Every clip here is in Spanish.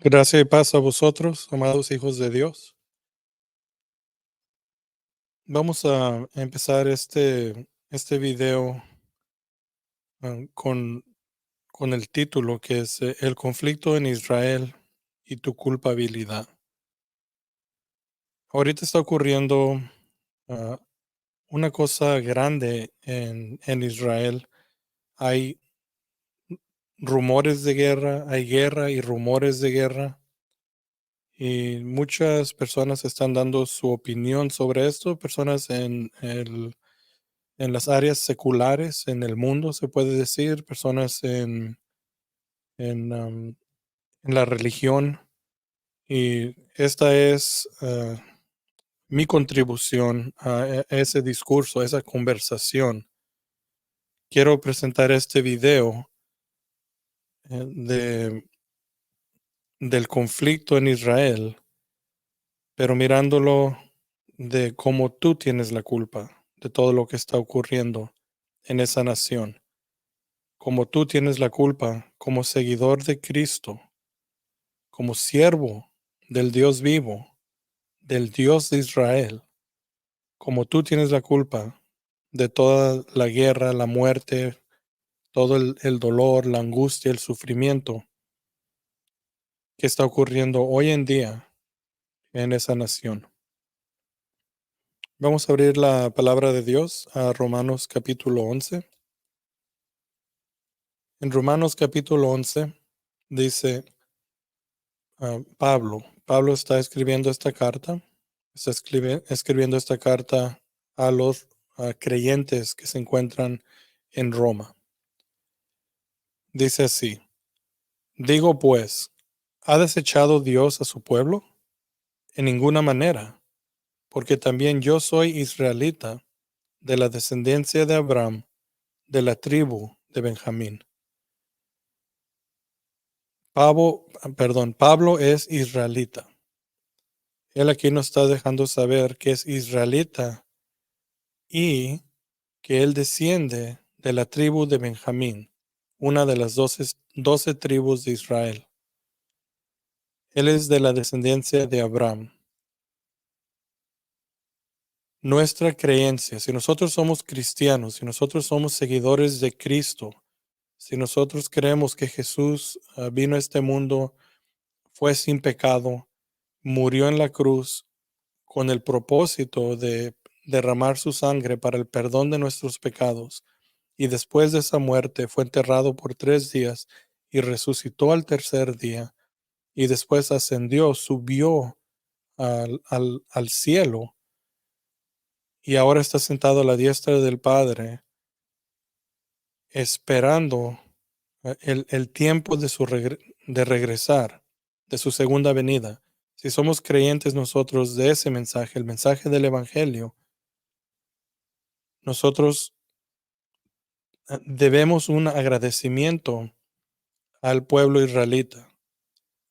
Gracia y paz a vosotros, amados hijos de Dios. Vamos a empezar este video con el título que es El conflicto en Israel y tu culpabilidad. Ahorita está ocurriendo ah, una cosa grande en Israel. Hay rumores de guerra, hay guerra y rumores de guerra. Y muchas personas están dando su opinión sobre esto, personas en las áreas seculares, en el mundo, se puede decir, personas en, am, en la religión. Y esta es mi contribución a ese discurso, a esa conversación. Quiero presentar este video eh, de, del conflicto en Israel, pero mirándolo de cómo tú tienes la culpa de todo lo que está ocurriendo en esa nación. Como tú tienes la culpa como seguidor de Cristo, como siervo del Dios vivo, del Dios de Israel, como tú tienes la culpa de toda la guerra, la muerte, todo el dolor, la angustia, el sufrimiento que está ocurriendo hoy en día en esa nación. Vamos a abrir la palabra de Dios a Romanos capítulo 11. En Romanos capítulo 11 dice Pablo está escribiendo esta carta, está escribiendo esta carta a los creyentes que se encuentran en Roma. Dice así: digo pues, ¿ha desechado Dios a su pueblo? En ninguna manera, porque también yo soy israelita, de la descendencia de Abraham, de la tribu de Benjamín. Pablo es israelita. Él aquí nos está dejando saber que es israelita y que él desciende de la tribu de Benjamín, una de las 12 tribus de Israel. Él es de la descendencia de Abraham. Nuestra creencia, si nosotros somos cristianos, si nosotros somos seguidores de Cristo, si nosotros creemos que Jesús vino a este mundo, fue sin pecado, murió en la cruz con el propósito de derramar su sangre para el perdón de nuestros pecados, y después de esa muerte fue enterrado por 3 días y resucitó al tercer día, y después ascendió, subió al cielo, y ahora está sentado a la diestra del Padre, esperando el tiempo de regresar, de su segunda venida. Si somos creyentes nosotros de ese mensaje, el mensaje del Evangelio, nosotros debemos un agradecimiento al pueblo israelita,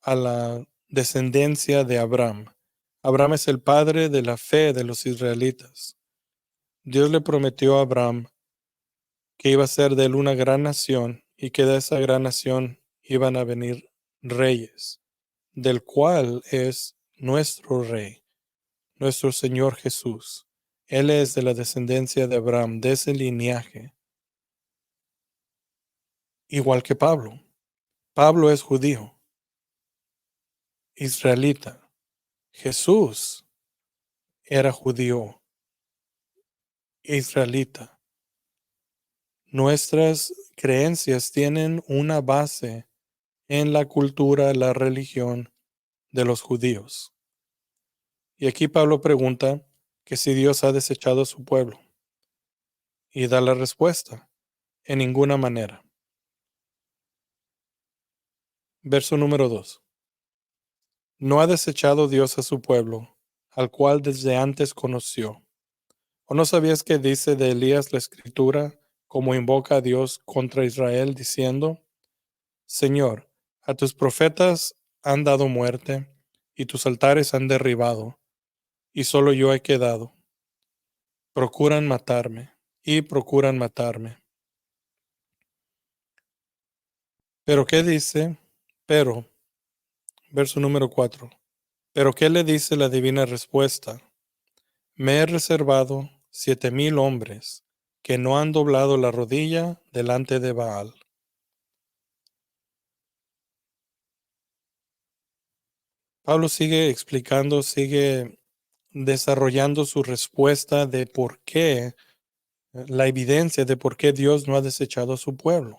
a la descendencia de Abraham. Abraham es el padre de la fe de los israelitas. Dios le prometió a Abraham que iba a ser de él una gran nación y que de esa gran nación iban a venir reyes, del cual es nuestro rey, nuestro Señor Jesús. Él es de la descendencia de Abraham, de ese linaje, igual que Pablo. Pablo es judío, israelita. Jesús era judío, israelita. Nuestras creencias tienen una base en la cultura, la religión de los judíos. Y aquí Pablo pregunta que si Dios ha desechado a su pueblo. Y da la respuesta: en ninguna manera. Verso número 2. No ha desechado Dios a su pueblo, al cual desde antes conoció. ¿O no sabías que dice de Elías la escritura, como invoca a Dios contra Israel, diciendo: Señor, a tus profetas han dado muerte, y tus altares han derribado, y solo yo he quedado. Procuran matarme, y procuran matarme. Pero ¿qué dice? Pero, verso número 4. Pero ¿qué le dice la divina respuesta? Me he reservado 7,000 hombres que no han doblado la rodilla delante de Baal. Pablo sigue explicando, sigue desarrollando su respuesta de por qué, la evidencia de por qué Dios no ha desechado a su pueblo.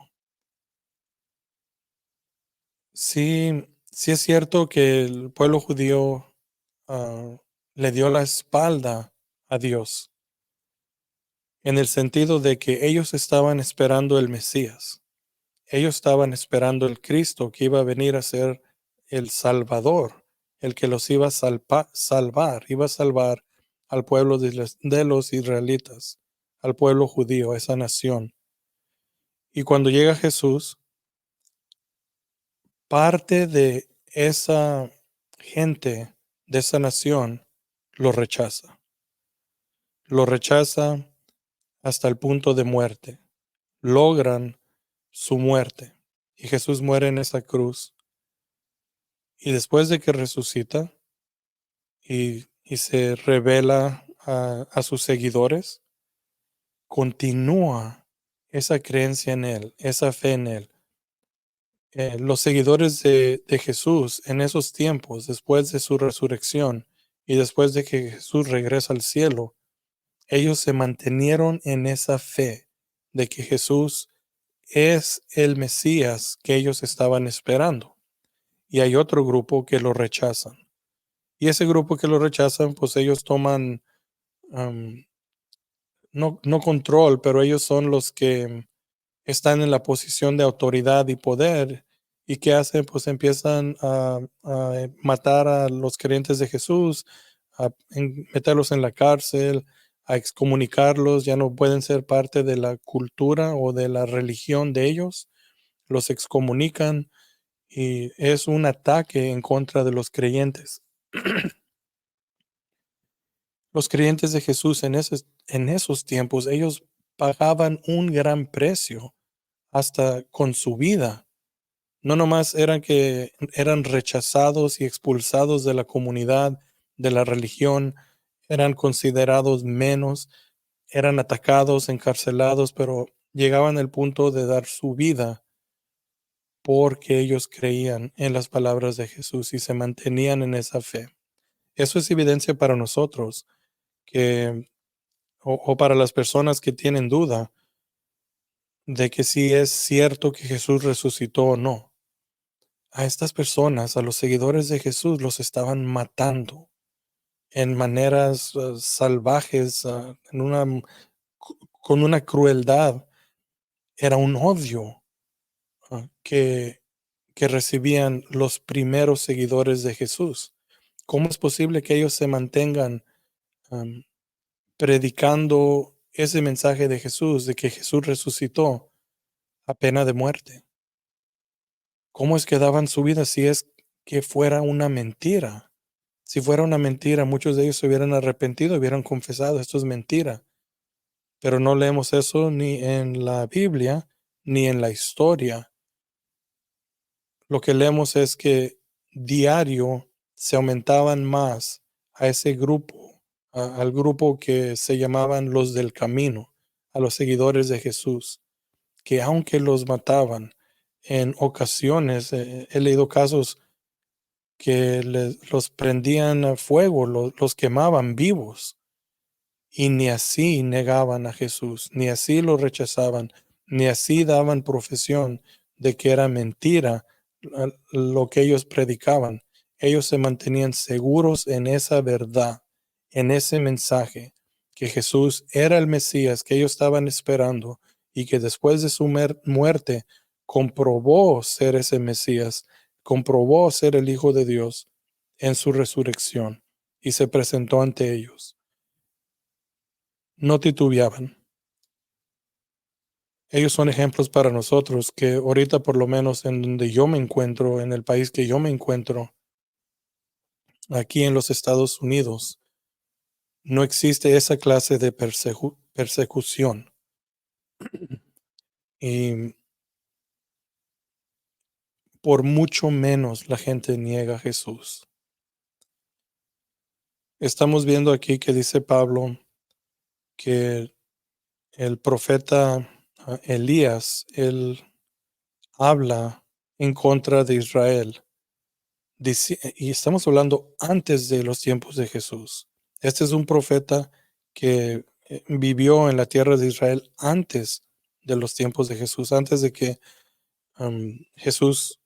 Sí, sí es cierto que el pueblo judío ah, le dio la espalda a Dios, en el sentido de que ellos estaban esperando el Mesías. Ellos estaban esperando el Cristo que iba a venir a ser el Salvador, el que los iba a salvar, iba a salvar al pueblo de los israelitas, al pueblo judío, a esa nación. Y cuando llega Jesús, parte de esa gente, de esa nación, lo rechaza. Lo rechaza hasta el punto de muerte. Logran su muerte. Y Jesús muere en esa cruz. Y después de que resucita y se revela a sus seguidores, continúa esa creencia en Él, esa fe en Él. Los seguidores de Jesús en esos tiempos, después de su resurrección y después de que Jesús regresa al cielo, ellos se mantenieron en esa fe de que Jesús es el Mesías que ellos estaban esperando. Y hay otro grupo que lo rechazan. Y ese grupo que lo rechazan, pues ellos toman, am, no control, pero ellos son los que están en la posición de autoridad y poder. ¿Y qué hacen? Pues empiezan a matar a los creyentes de Jesús, meterlos en la cárcel, a excomunicarlos, ya no pueden ser parte de la cultura o de la religión de ellos, los excomunican y es un ataque en contra de los creyentes. Los creyentes de Jesús en esos tiempos, ellos pagaban un gran precio, hasta con su vida. No nomás eran que eran rechazados y expulsados de la comunidad, de la religión, eran considerados menos, eran atacados, encarcelados, pero llegaban al punto de dar su vida porque ellos creían en las palabras de Jesús y se mantenían en esa fe. Eso es evidencia para nosotros que o para las personas que tienen duda de que si es cierto que Jesús resucitó o no. A estas personas, a los seguidores de Jesús, los estaban matando en maneras salvajes, con una crueldad. Era un odio que recibían los primeros seguidores de Jesús. ¿Cómo es posible que ellos se mantengan am, predicando ese mensaje de Jesús, de que Jesús resucitó a pena de muerte? ¿Cómo es que daban su vida si es que fuera una mentira? Si fuera una mentira, muchos de ellos se hubieran arrepentido, hubieran confesado, esto es mentira. Pero no leemos eso ni en la Biblia, ni en la historia. Lo que leemos es que diario se aumentaban más a ese grupo, al grupo que se llamaban los del camino, a los seguidores de Jesús, que aunque los mataban, en ocasiones, he leído casos que los prendían a fuego, los quemaban vivos y ni así negaban a Jesús, ni así lo rechazaban, ni así daban profesión de que era mentira lo que ellos predicaban. Ellos se mantenían seguros en esa verdad, en ese mensaje, que Jesús era el Mesías que ellos estaban esperando y que después de su muerte comprobó ser ese Mesías, comprobó ser el Hijo de Dios en su resurrección y se presentó ante ellos. No titubeaban. Ellos son ejemplos para nosotros que ahorita por lo menos en donde yo me encuentro, en el país que yo me encuentro, aquí en los Estados Unidos, no existe esa clase de persecución. Y por mucho menos la gente niega a Jesús. Estamos viendo aquí que dice Pablo que el profeta Elías, él habla en contra de Israel. Y estamos hablando antes de los tiempos de Jesús. Este es un profeta que vivió en la tierra de Israel antes de los tiempos de Jesús, antes de que Jesús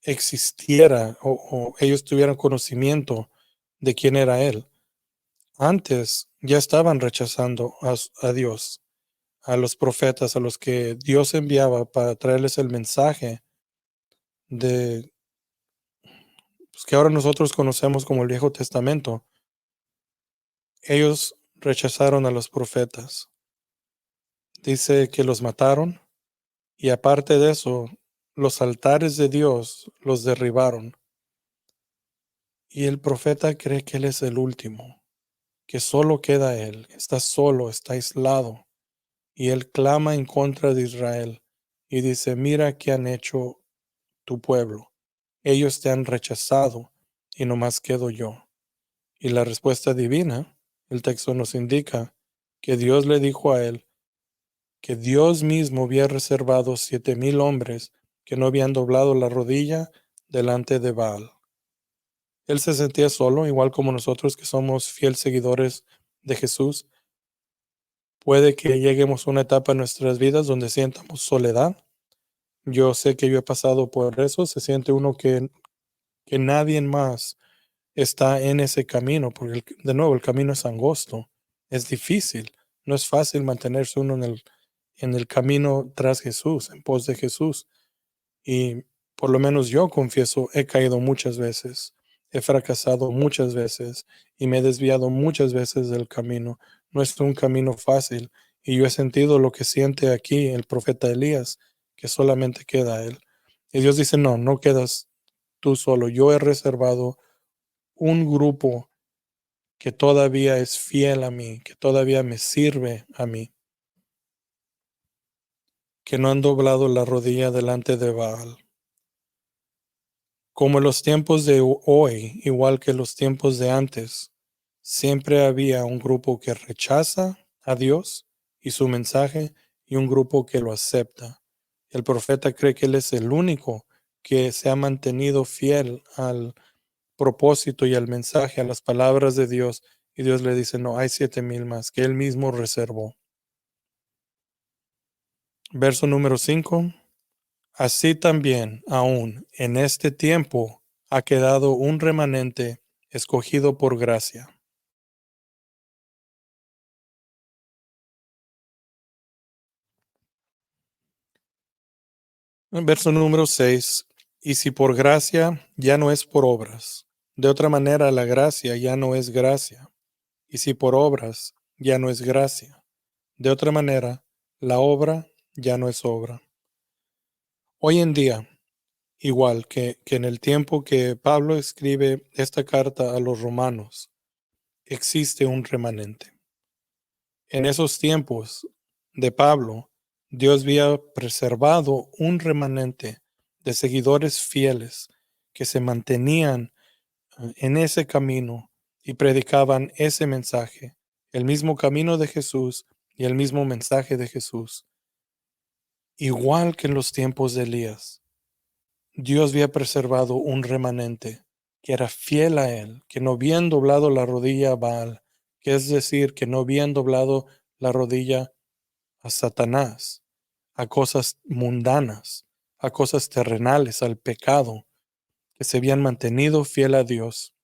existiera o ellos tuvieran conocimiento de quién era Él. Antes ya estaban rechazando a Dios, a los profetas, a los que Dios enviaba para traerles el mensaje de pues, que ahora nosotros conocemos como el Viejo Testamento. Ellos rechazaron a los profetas. Dice que los mataron y aparte de eso, los altares de Dios los derribaron. Y el profeta cree que él es el último, que solo queda él, está solo, está aislado. Y él clama en contra de Israel y dice, mira qué han hecho tu pueblo. Ellos te han rechazado y nomás quedo yo. Y la respuesta divina, el texto nos indica que Dios le dijo a él que Dios mismo había reservado 7,000 hombres que no habían doblado la rodilla delante de Baal. Él se sentía solo, igual como nosotros que somos fieles seguidores de Jesús. Puede que lleguemos a una etapa en nuestras vidas donde sientamos soledad. Yo sé que yo he pasado por eso. Se siente uno que nadie más está en ese camino, porque de nuevo el camino es angosto, es difícil, no es fácil mantenerse uno en el camino tras Jesús, en pos de Jesús. Y por lo menos yo confieso, he caído muchas veces, he fracasado muchas veces y me he desviado muchas veces del camino. No es un camino fácil y yo he sentido lo que siente aquí el profeta Elías, que solamente queda él. Y Dios dice, no, no quedas tú solo, yo he reservado un grupo que todavía es fiel a mí, que todavía me sirve a mí, que no han doblado la rodilla delante de Baal. Como en los tiempos de hoy, igual que los tiempos de antes, siempre había un grupo que rechaza a Dios y su mensaje y un grupo que lo acepta. El profeta cree que él es el único que se ha mantenido fiel al propósito y al mensaje, a las palabras de Dios. Y Dios le dice, no, hay 7,000 más que él mismo reservó. Verso número 5. Así también, aún en este tiempo, ha quedado un remanente escogido por gracia. Verso número 6. Y si por gracia, ya no es por obras. De otra manera, la gracia ya no es gracia. Y si por obras, ya no es gracia. De otra manera, la obra ya no es obra. Hoy en día, igual que en el tiempo que Pablo escribe esta carta a los romanos, existe un remanente. En esos tiempos de Pablo, Dios había preservado un remanente de seguidores fieles que se mantenían en ese camino y predicaban ese mensaje, el mismo camino de Jesús y el mismo mensaje de Jesús. Igual que en los tiempos de Elías, Dios había preservado un remanente que era fiel a él, que no habían doblado la rodilla a Baal, que es decir, que no habían doblado la rodilla a Satanás, a cosas mundanas, a cosas terrenales, al pecado, que se habían mantenido fiel a Dios.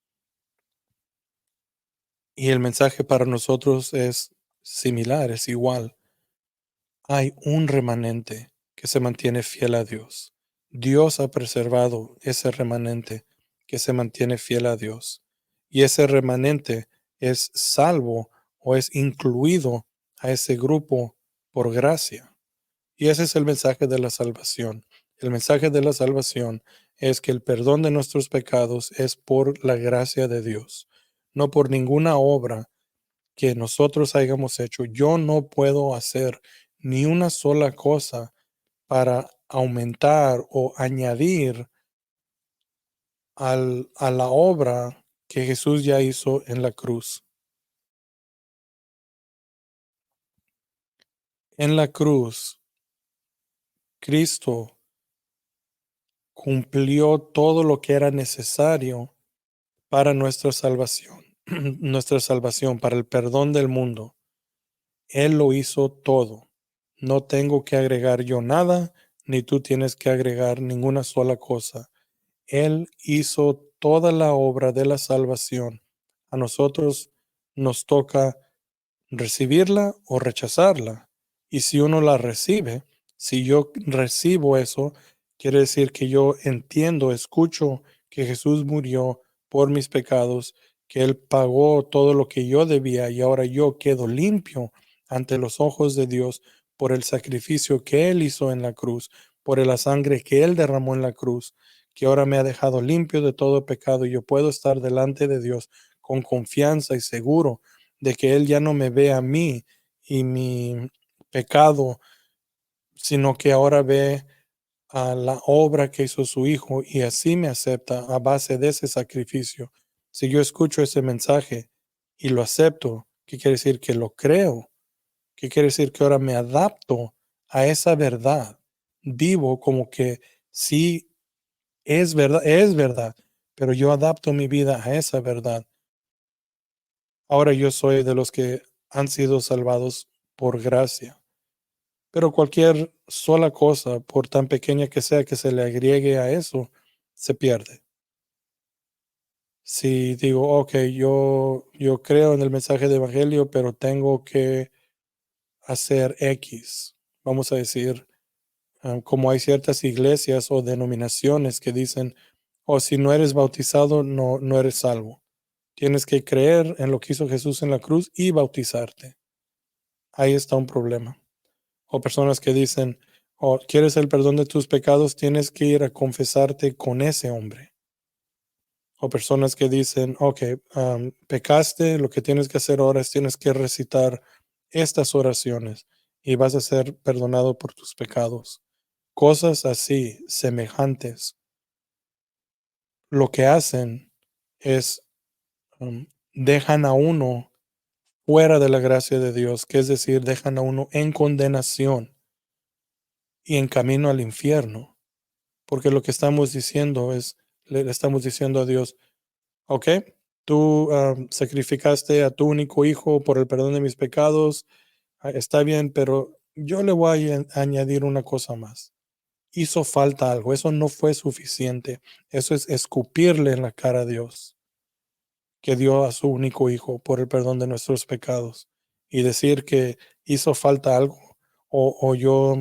Y el mensaje para nosotros es similar, es igual. Hay un remanente que se mantiene fiel a Dios. Dios ha preservado ese remanente que se mantiene fiel a Dios. Y ese remanente es salvo o es incluido a ese grupo por gracia. Y ese es el mensaje de la salvación. El mensaje de la salvación es que el perdón de nuestros pecados es por la gracia de Dios, no por ninguna obra que nosotros hayamos hecho. Yo no puedo hacer ni una sola cosa para aumentar o añadir a la obra que Jesús ya hizo en la cruz. En la cruz, Cristo cumplió todo lo que era necesario para nuestra salvación, nuestra salvación, para el perdón del mundo. Él lo hizo todo. No tengo que agregar yo nada, ni tú tienes que agregar ninguna sola cosa. Él hizo toda la obra de la salvación. A nosotros nos toca recibirla o rechazarla. Y si uno la recibe, si yo recibo eso, quiere decir que yo entiendo, escucho que Jesús murió por mis pecados, que Él pagó todo lo que yo debía y ahora yo quedo limpio ante los ojos de Dios por el sacrificio que Él hizo en la cruz, por la sangre que Él derramó en la cruz, que ahora me ha dejado limpio de todo pecado y yo puedo estar delante de Dios con confianza y seguro de que Él ya no me ve a mí y mi pecado, sino que ahora ve a la obra que hizo su Hijo y así me acepta a base de ese sacrificio. Si yo escucho ese mensaje y lo acepto, ¿qué quiere decir? Que lo creo. ¿Qué quiere decir? Que ahora me adapto a esa verdad. Vivo como que sí es verdad, pero yo adapto mi vida a esa verdad. Ahora yo soy de los que han sido salvados por gracia. Pero cualquier sola cosa, por tan pequeña que sea, que se le agregue a eso, se pierde. Si digo, ok, yo creo en el mensaje de evangelio, pero tengo que hacer X, vamos a decir, como hay ciertas iglesias o denominaciones que dicen, o si no eres bautizado, no eres salvo. Tienes que creer en lo que hizo Jesús en la cruz y bautizarte. Ahí está un problema. O personas que dicen, oh, quieres el perdón de tus pecados, tienes que ir a confesarte con ese hombre. O personas que dicen, ok, pecaste, lo que tienes que hacer ahora es tienes que recitar estas oraciones y vas a ser perdonado por tus pecados. Cosas así, semejantes. Lo que hacen es dejan a uno fuera de la gracia de Dios, que es decir, dejan a uno en condenación y en camino al infierno. Porque lo que estamos diciendo es, le estamos diciendo a Dios, ok, tú sacrificaste a tu único hijo por el perdón de mis pecados, está bien, pero yo le voy a añadir una cosa más. Hizo falta algo, eso no fue suficiente, eso es escupirle en la cara a Dios, que dio a su único hijo por el perdón de nuestros pecados, y decir que hizo falta algo, o yo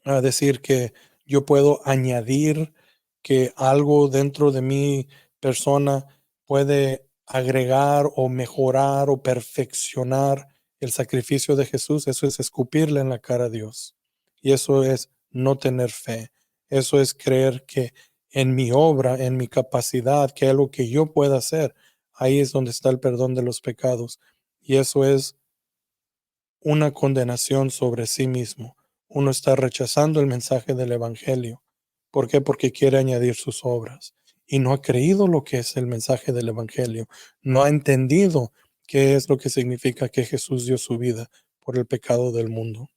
a decir que yo puedo añadir que algo dentro de mi persona puede agregar o mejorar o perfeccionar el sacrificio de Jesús, eso es escupirle en la cara a Dios. Y eso es no tener fe. Eso es creer que en mi obra, en mi capacidad, que algo que yo pueda hacer, ahí es donde está el perdón de los pecados. Y eso es una condenación sobre sí mismo. Uno está rechazando el mensaje del Evangelio. ¿Por qué? Porque quiere añadir sus obras y no ha creído lo que es el mensaje del Evangelio. No ha entendido qué es lo que significa que Jesús dio su vida por el pecado del mundo.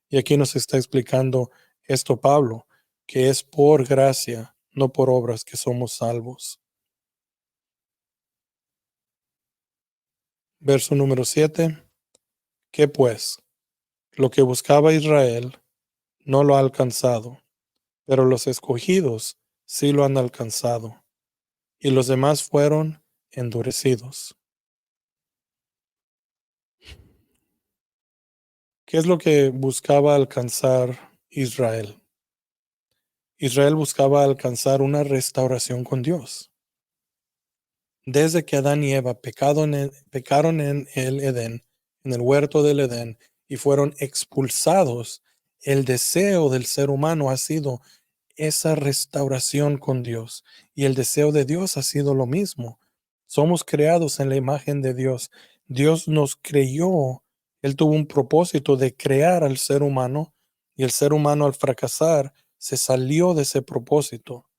Y aquí nos está explicando esto Pablo, que es por gracia, no por obras, que somos salvos. Verso número 7. ¿Qué pues? Lo que buscaba Israel no lo ha alcanzado, pero los escogidos sí lo han alcanzado, y los demás fueron endurecidos. ¿Qué es lo que buscaba alcanzar Israel? Israel buscaba alcanzar una restauración con Dios. Desde que Adán y Eva pecaron en el Edén, en el huerto del Edén, y fueron expulsados, el deseo del ser humano ha sido esa restauración con Dios. Y el deseo de Dios ha sido lo mismo. Somos creados en la imagen de Dios. Dios nos creyó. Él tuvo un propósito de crear al ser humano y el ser humano al fracasar se salió de ese propósito.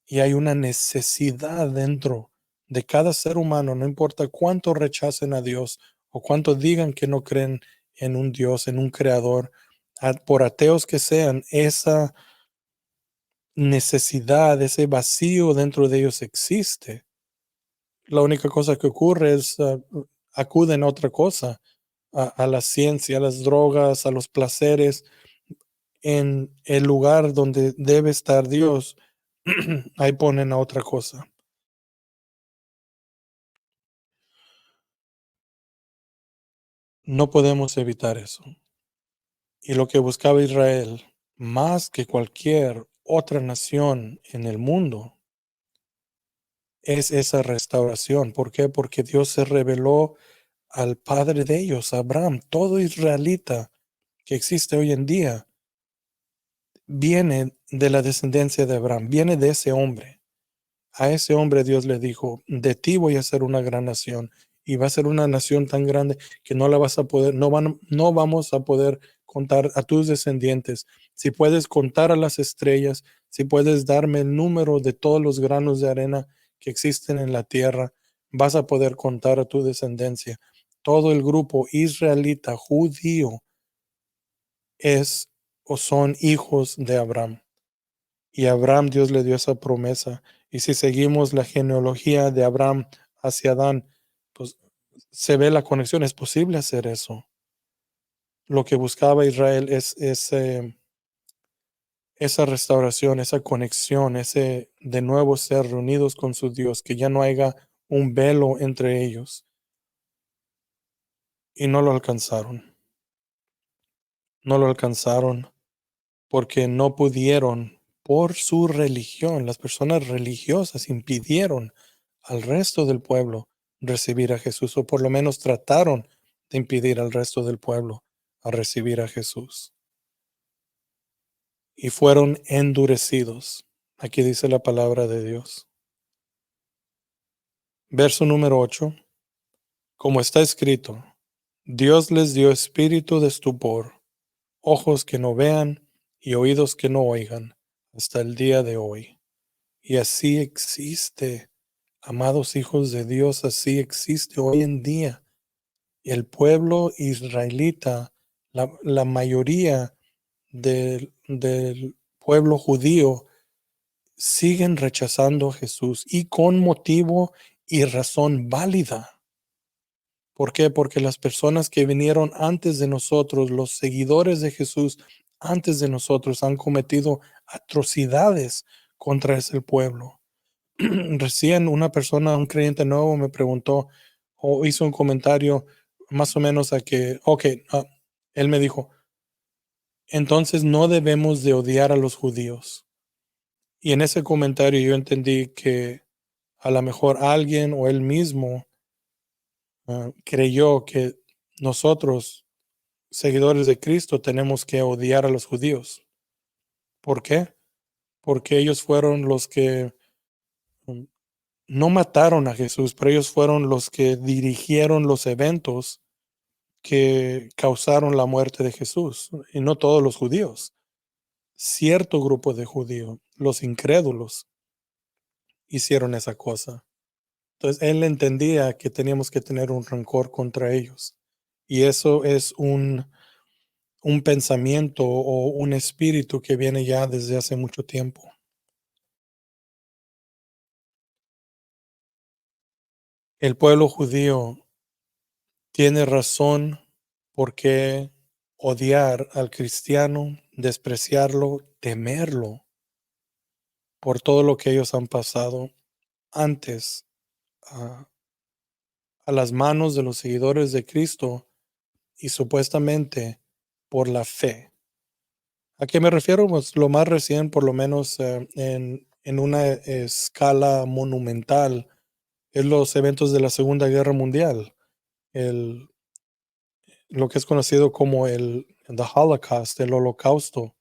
y hay una necesidad dentro de cada ser humano, no importa cuánto rechacen a Dios o cuánto digan que no creen en un Dios, en un creador, por ateos que sean, esa necesidad, ese vacío dentro de ellos existe. La única cosa que ocurre es acuden a otra cosa, a la ciencia, a las drogas, a los placeres, en el lugar donde debe estar Dios, ahí ponen a otra cosa. No podemos evitar eso. Y lo que buscaba Israel, más que cualquier otra nación en el mundo, es esa restauración. ¿Por qué? Porque Dios se reveló al padre de ellos, Abraham. Todo israelita que existe hoy en día viene de la descendencia de Abraham, viene de ese hombre. A ese hombre Dios le dijo, de ti voy a hacer una gran nación y va a ser una nación tan grande que no la vas a poder, no vamos a poder contar a tus descendientes. Si puedes contar a las estrellas, si puedes darme el número de todos los granos de arena que existen en la tierra, vas a poder contar a tu descendencia. Todo el grupo israelita judío es o son hijos de Abraham. Y a Abraham Dios le dio esa promesa. Y si seguimos la genealogía de Abraham hacia Adán, pues se ve la conexión. Es posible hacer eso. Lo que buscaba Israel es esa restauración, esa conexión, ese de nuevo ser reunidos con su Dios, que ya no haya un velo entre ellos. Y no lo alcanzaron. No lo alcanzaron porque no pudieron por su religión. Las personas religiosas impidieron al resto del pueblo recibir a Jesús, o por lo menos trataron de impedir al resto del pueblo a recibir a Jesús. Y fueron endurecidos. Aquí dice la palabra de Dios. Verso número 8. Como está escrito, Dios les dio espíritu de estupor, ojos que no vean y oídos que no oigan, hasta el día de hoy. Y así existe, amados hijos de Dios, así existe hoy en día. El pueblo israelita, la mayoría del pueblo judío, siguen rechazando a Jesús y con motivo y razón válida. ¿Por qué? Porque las personas que vinieron antes de nosotros, los seguidores de Jesús antes de nosotros, han cometido atrocidades contra ese pueblo. Recién una persona, un creyente nuevo, me preguntó o hizo un comentario más o menos a que, él me dijo, entonces no debemos de odiar a los judíos. Y en ese comentario yo entendí que a lo mejor alguien o él mismo creyó que nosotros, seguidores de Cristo, tenemos que odiar a los judíos. ¿Por qué? Porque ellos fueron los que mm, no mataron a Jesús, pero ellos fueron los que dirigieron los eventos que causaron la muerte de Jesús, y no todos los judíos. Cierto grupo de judíos, los incrédulos, hicieron esa cosa. Entonces él entendía que teníamos que tener un rencor contra ellos. Y eso es un pensamiento o un espíritu que viene ya desde hace mucho tiempo. El pueblo judío tiene razón por qué odiar al cristiano, despreciarlo, temerlo por todo lo que ellos han pasado antes a, a las manos de los seguidores de Cristo y supuestamente por la fe. ¿A qué me refiero? Pues lo más recién, por lo menos en una escala monumental, es los eventos de la Segunda Guerra Mundial, el, lo que es conocido como the Holocaust, el Holocausto,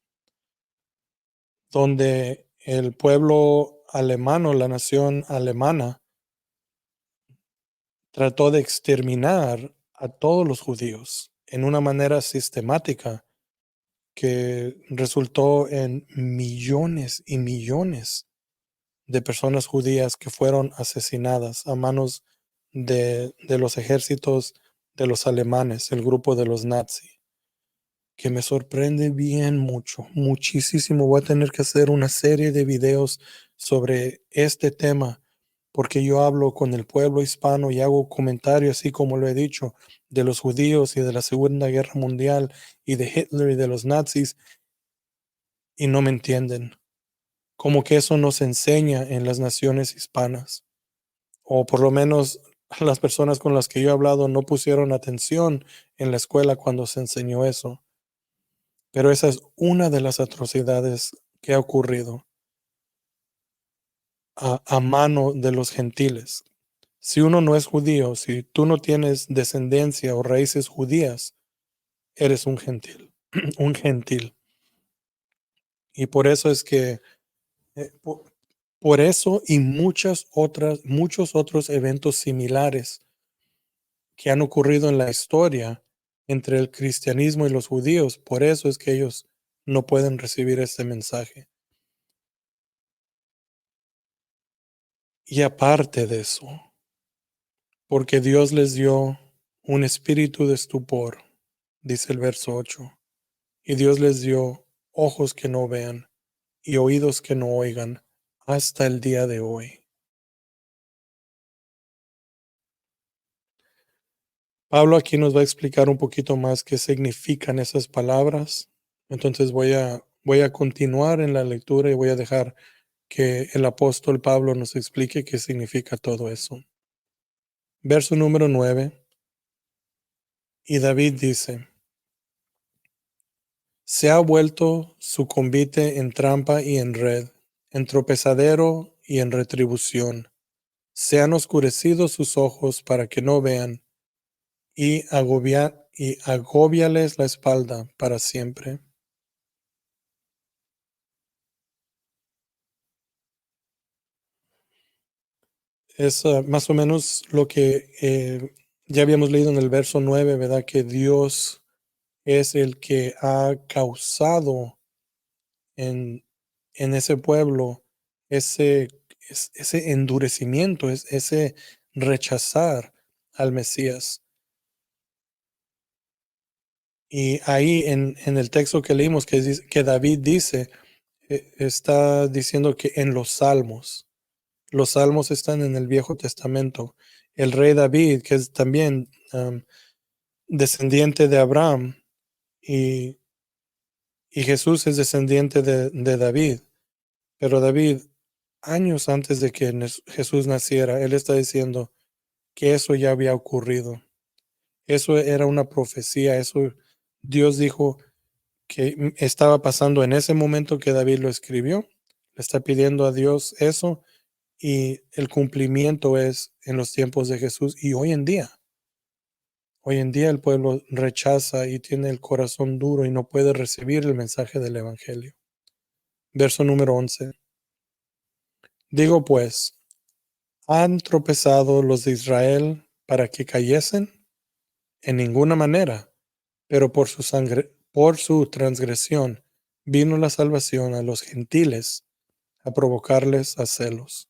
donde el pueblo alemán o la nación alemana trató de exterminar a todos los judíos en una manera sistemática que resultó en millones y millones de personas judías que fueron asesinadas a manos de los ejércitos de los alemanes, el grupo de los nazis, que me sorprende bien mucho, muchísimo. Voy a tener que hacer una serie de videos sobre este tema, porque yo hablo con el pueblo hispano y hago comentarios, así como lo he dicho, de los judíos y de la Segunda Guerra Mundial y de Hitler y de los nazis, y no me entienden. Como que eso no se enseña en las naciones hispanas, o por lo menos las personas con las que yo he hablado no pusieron atención en la escuela cuando se enseñó eso. Pero esa es una de las atrocidades que ha ocurrido a mano de los gentiles. Si uno no es judío, si tú no tienes descendencia o raíces judías, eres un gentil, un gentil. Y por eso es que, por eso y muchos otros eventos similares que han ocurrido en la historia entre el cristianismo y los judíos, por eso es que ellos no pueden recibir este mensaje. Y aparte de eso, porque Dios les dio un espíritu de estupor, dice el verso 8, y Dios les dio ojos que no vean y oídos que no oigan hasta el día de hoy. Pablo aquí nos va a explicar un poquito más qué significan esas palabras. Entonces voy a continuar en la lectura y voy a dejar que el apóstol Pablo nos explique qué significa todo eso. Verso número 9. Y David dice: se ha vuelto su convite en trampa y en red, en tropezadero y en retribución. Se han oscurecido sus ojos para que no vean, y agobiales la espalda para siempre. Es más o menos lo que ya habíamos leído en el verso 9, ¿verdad? Que Dios es el que ha causado en, en ese pueblo ese, ese endurecimiento, ese rechazar al Mesías. Y ahí en el texto que leímos, que David dice, está diciendo que en los salmos están en el Viejo Testamento. El rey David, que es también descendiente de Abraham, y, y Jesús es descendiente de David. Pero David, años antes de que Jesús naciera, él está diciendo que eso ya había ocurrido. Eso era una profecía, eso Dios dijo que estaba pasando en ese momento que David lo escribió. Le está pidiendo a Dios eso, y el cumplimiento es en los tiempos de Jesús y hoy en día. Hoy en día el pueblo rechaza y tiene el corazón duro y no puede recibir el mensaje del Evangelio. Verso número 11. Digo pues, ¿han tropezado los de Israel para que cayesen? En ninguna manera, pero por su transgresión vino la salvación a los gentiles, a provocarles a celos.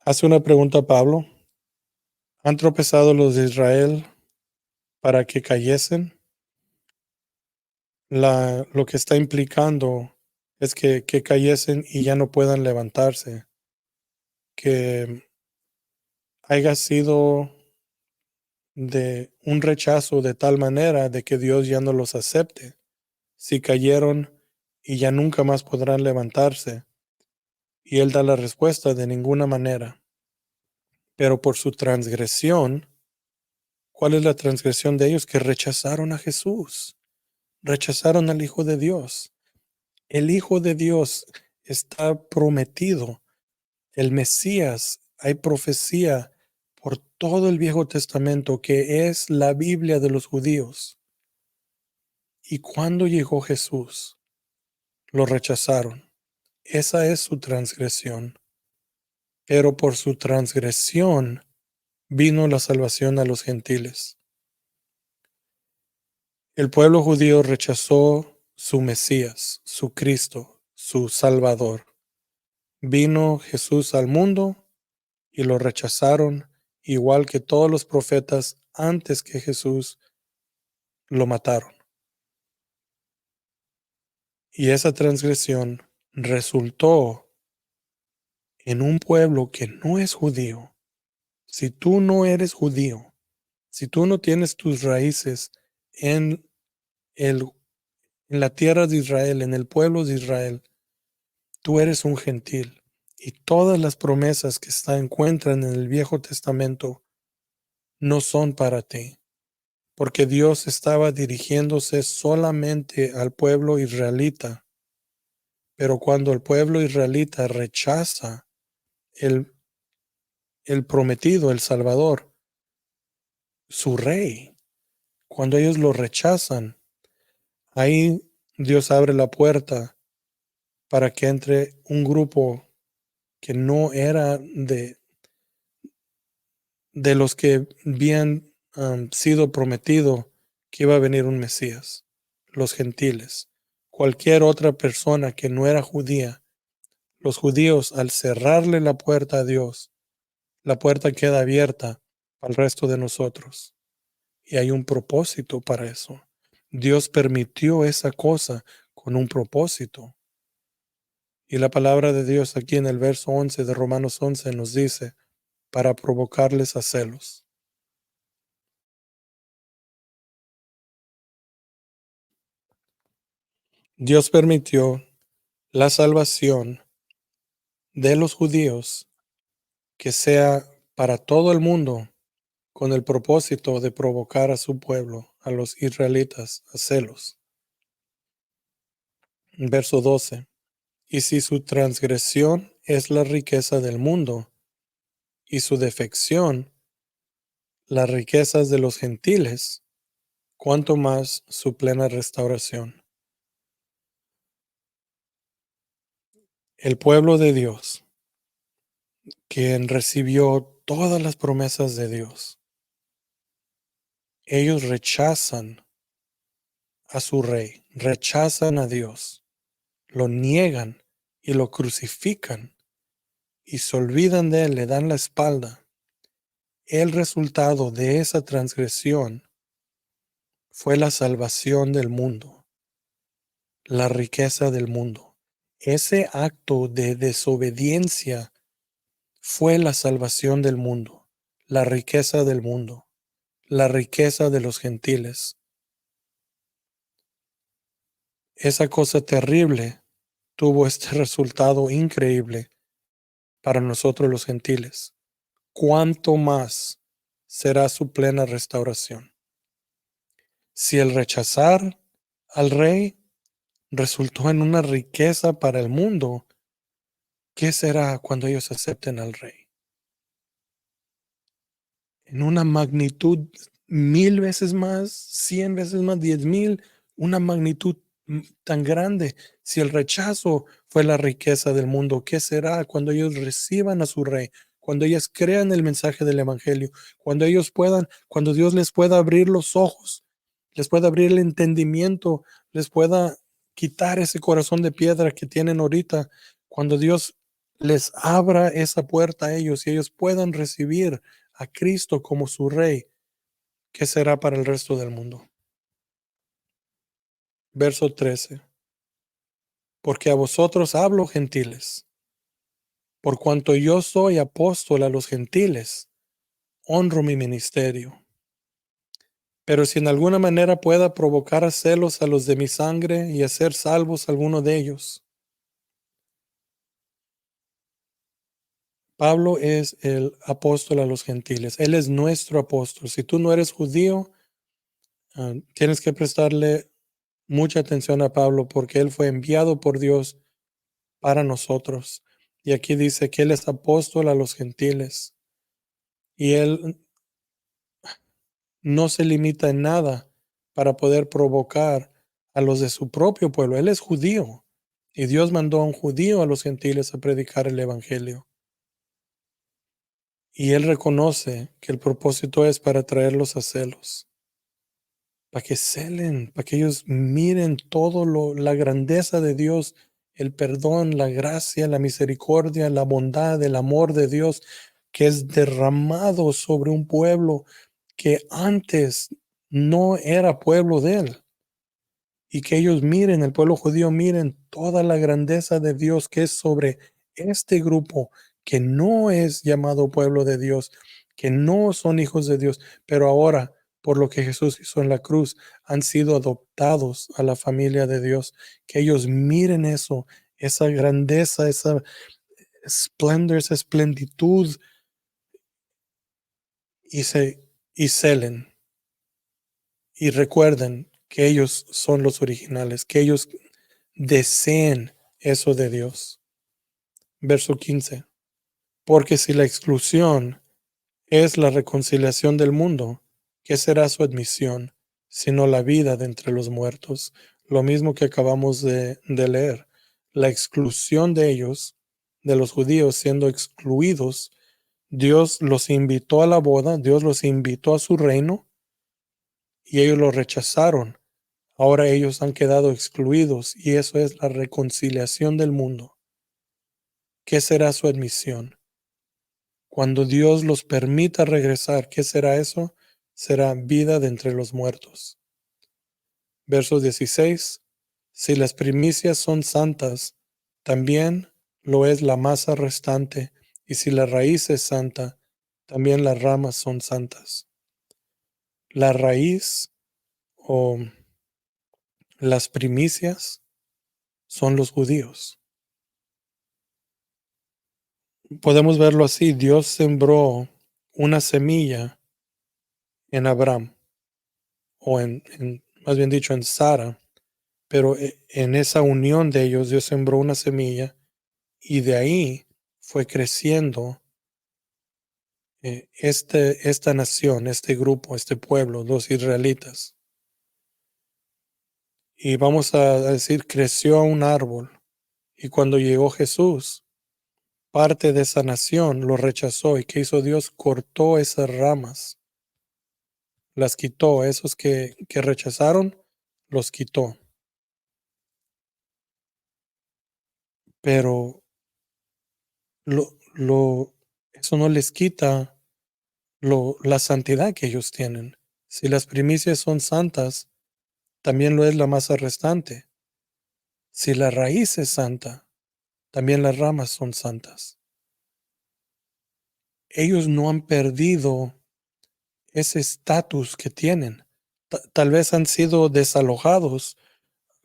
Hace una pregunta Pablo. ¿Han tropezado los de Israel para que cayesen? Lo que está implicando es que cayesen y ya no puedan levantarse, que haya sido de un rechazo de tal manera de que Dios ya no los acepte. Si cayeron y ya nunca más podrán levantarse. Y él da la respuesta: de ninguna manera. Pero por su transgresión, ¿cuál es la transgresión de ellos? Que rechazaron a Jesús, rechazaron al Hijo de Dios. El Hijo de Dios está prometido, el Mesías, hay profecía por todo el Viejo Testamento que es la Biblia de los judíos. Y cuando llegó Jesús, lo rechazaron. Esa es su transgresión. Pero por su transgresión vino la salvación a los gentiles. El pueblo judío rechazó su Mesías, su Cristo, su Salvador. Vino Jesús al mundo y lo rechazaron, igual que todos los profetas antes que Jesús lo mataron. Y esa transgresión resultó en un pueblo que no es judío. Si tú no eres judío, si tú no tienes tus raíces en, el, en la tierra de Israel, en el pueblo de Israel, tú eres un gentil. Y todas las promesas que se encuentran en el Viejo Testamento no son para ti, porque Dios estaba dirigiéndose solamente al pueblo israelita. Pero cuando el pueblo israelita rechaza el, el prometido, el Salvador, su rey, cuando ellos lo rechazan, ahí Dios abre la puerta para que entre un grupo que no era de los que habían sido prometido que iba a venir un Mesías, los gentiles. Cualquier otra persona que no era judía, los judíos, al cerrarle la puerta a Dios, la puerta queda abierta al resto de nosotros. Y hay un propósito para eso. Dios permitió esa cosa con un propósito. Y la palabra de Dios aquí en el verso 11 de Romanos 11 nos dice, para provocarles a celos. Dios permitió la salvación de los judíos que sea para todo el mundo con el propósito de provocar a su pueblo, a los israelitas, a celos. Verso 12. Y si su transgresión es la riqueza del mundo y su defección las riquezas de los gentiles, cuanto más su plena restauración. El pueblo de Dios, quien recibió todas las promesas de Dios, ellos rechazan a su rey, rechazan a Dios, lo niegan y lo crucifican y se olvidan de él, le dan la espalda. El resultado de esa transgresión fue la salvación del mundo, la riqueza del mundo. Ese acto de desobediencia fue la salvación del mundo, la riqueza del mundo, la riqueza de los gentiles. Esa cosa terrible tuvo este resultado increíble para nosotros los gentiles. ¿Cuánto más será su plena restauración? Si el rechazar al rey resultó en una riqueza para el mundo, ¿qué será cuando ellos acepten al rey? En una magnitud 1000 veces más, 100 veces más, 10,000, una magnitud tan grande. Si el rechazo fue la riqueza del mundo, ¿qué será cuando ellos reciban a su rey? Cuando ellos crean el mensaje del evangelio, cuando ellos puedan, cuando Dios les pueda abrir los ojos, les pueda abrir el entendimiento, les pueda quitar ese corazón de piedra que tienen ahorita, cuando Dios les abra esa puerta a ellos y ellos puedan recibir a Cristo como su rey, ¿qué será para el resto del mundo? Verso 13. Porque a vosotros hablo, gentiles, por cuanto yo soy apóstol a los gentiles, honro mi ministerio. Pero si en alguna manera pueda provocar a celos a los de mi sangre y hacer salvos a alguno de ellos. Pablo es el apóstol a los gentiles. Él es nuestro apóstol. Si tú no eres judío, tienes que prestarle mucha atención a Pablo porque él fue enviado por Dios para nosotros. Y aquí dice que él es apóstol a los gentiles. Y él no se limita en nada para poder provocar a los de su propio pueblo. Él es judío. Y Dios mandó a un judío a los gentiles a predicar el evangelio. Y él reconoce que el propósito es para traerlos a celos, para que celen, para que ellos miren todo la grandeza de Dios el perdón, la gracia, la misericordia, la bondad, el amor de Dios que es derramado sobre un pueblo que antes no era pueblo de él. Y que ellos miren, el pueblo judío miren toda la grandeza de Dios que es sobre este grupo que no es llamado pueblo de Dios, que no son hijos de Dios, pero ahora, por lo que Jesús hizo en la cruz, han sido adoptados a la familia de Dios. Que ellos miren eso, esa grandeza, esa esplendor, esa esplenitud y y celen y recuerden que ellos son los originales, que ellos deseen eso de Dios. Verso 15. Porque si la exclusión es la reconciliación del mundo, ¿qué será su admisión, sino la vida de entre los muertos? Lo mismo que acabamos de leer. La exclusión de ellos, de los judíos siendo excluidos, Dios los invitó a la boda, Dios los invitó a su reino y ellos lo rechazaron. Ahora ellos han quedado excluidos y eso es la reconciliación del mundo. ¿Qué será su admisión? Cuando Dios los permita regresar, ¿qué será eso? Será vida de entre los muertos. Verso 16. Si las primicias son santas, también lo es la masa restante, y si la raíz es santa, también las ramas son santas. La raíz o las primicias son los judíos. Podemos verlo así, Dios sembró una semilla en Abraham, o más bien dicho, en Sara, pero en esa unión de ellos, Dios sembró una semilla y de ahí fue creciendo esta nación, este grupo, este pueblo, los israelitas. Y vamos a decir, creció un árbol. Y cuando llegó Jesús, parte de esa nación lo rechazó. ¿Y qué hizo Dios? Cortó esas ramas, las quitó. Esos que rechazaron, los quitó. Pero eso no les quita la santidad que ellos tienen. Si las primicias son santas, también lo es la masa restante. Si la raíz es santa, también las ramas son santas. Ellos no han perdido ese estatus que tienen. Tal vez han sido desalojados,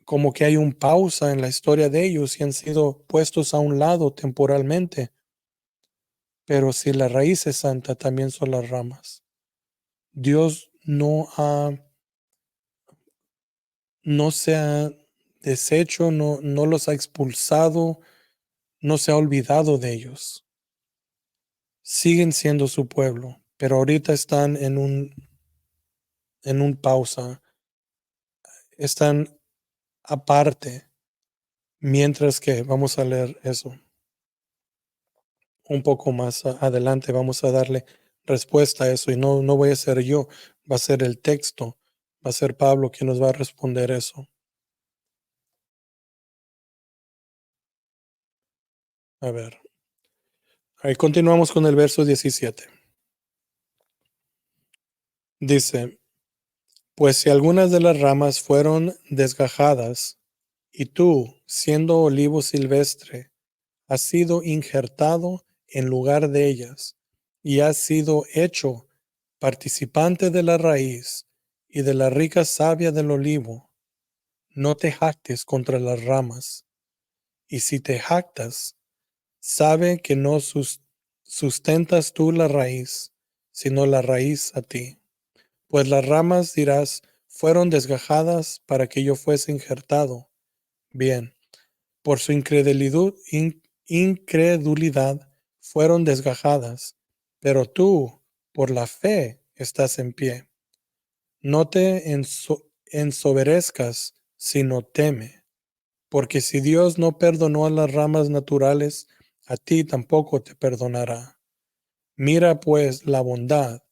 como que hay un pausa en la historia de ellos y han sido puestos a un lado temporalmente. Pero si la raíz es santa, también son las ramas. Dios no se ha deshecho, no los ha expulsado, no se ha olvidado de ellos. Siguen siendo su pueblo, pero ahorita están en un pausa, están aparte, mientras que vamos a leer eso un poco más adelante, vamos a darle respuesta a eso y no voy a ser yo, va a ser el texto, va a ser Pablo quien nos va a responder eso. A ver, ahí continuamos con el verso 17. Dice, pues si algunas de las ramas fueron desgajadas, y tú, siendo olivo silvestre, has sido injertado en lugar de ellas, y has sido hecho participante de la raíz y de la rica savia del olivo, no te jactes contra las ramas, y si te jactas, sabe que no sustentas tú la raíz, sino la raíz a ti. Pues las ramas, dirás, fueron desgajadas para que yo fuese injertado. Bien, por su incredulidad fueron desgajadas, pero tú, por la fe, estás en pie. No te ensoberezcas, sino teme, porque si Dios no perdonó a las ramas naturales, a ti tampoco te perdonará. Mira pues la bondad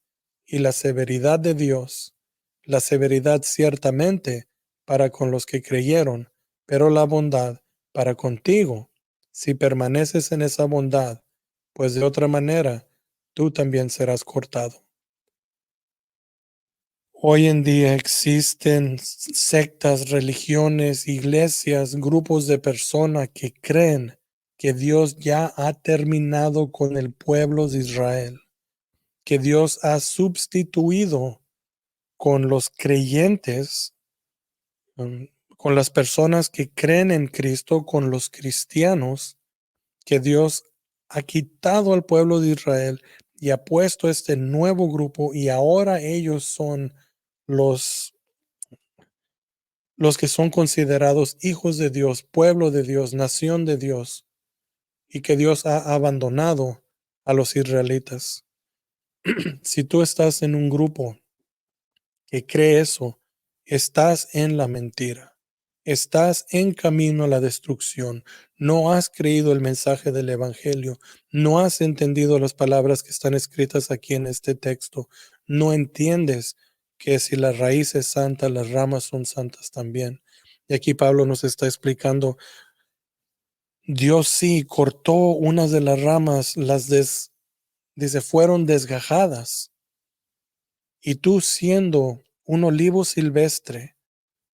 y la severidad de Dios, la severidad ciertamente para con los que creyeron, pero la bondad para contigo si permaneces en esa bondad, pues de otra manera tú también serás cortado. Hoy en día existen sectas, religiones, iglesias, grupos de personas que creen que Dios ya ha terminado con el pueblo de Israel, que Dios ha sustituido con los creyentes, um, con las personas que creen en Cristo, con los cristianos, que Dios ha quitado al pueblo de Israel y ha puesto este nuevo grupo y ahora ellos son los que son considerados hijos de Dios, pueblo de Dios, nación de Dios, y que Dios ha abandonado a los israelitas. Si tú estás en un grupo que cree eso, estás en la mentira. Estás en camino a la destrucción. No has creído el mensaje del Evangelio. No has entendido las palabras que están escritas aquí en este texto. No entiendes que si la raíz es santa, las ramas son santas también. Y aquí Pablo nos está explicando, Dios sí cortó unas de las ramas, dice, fueron desgajadas. Y tú siendo un olivo silvestre,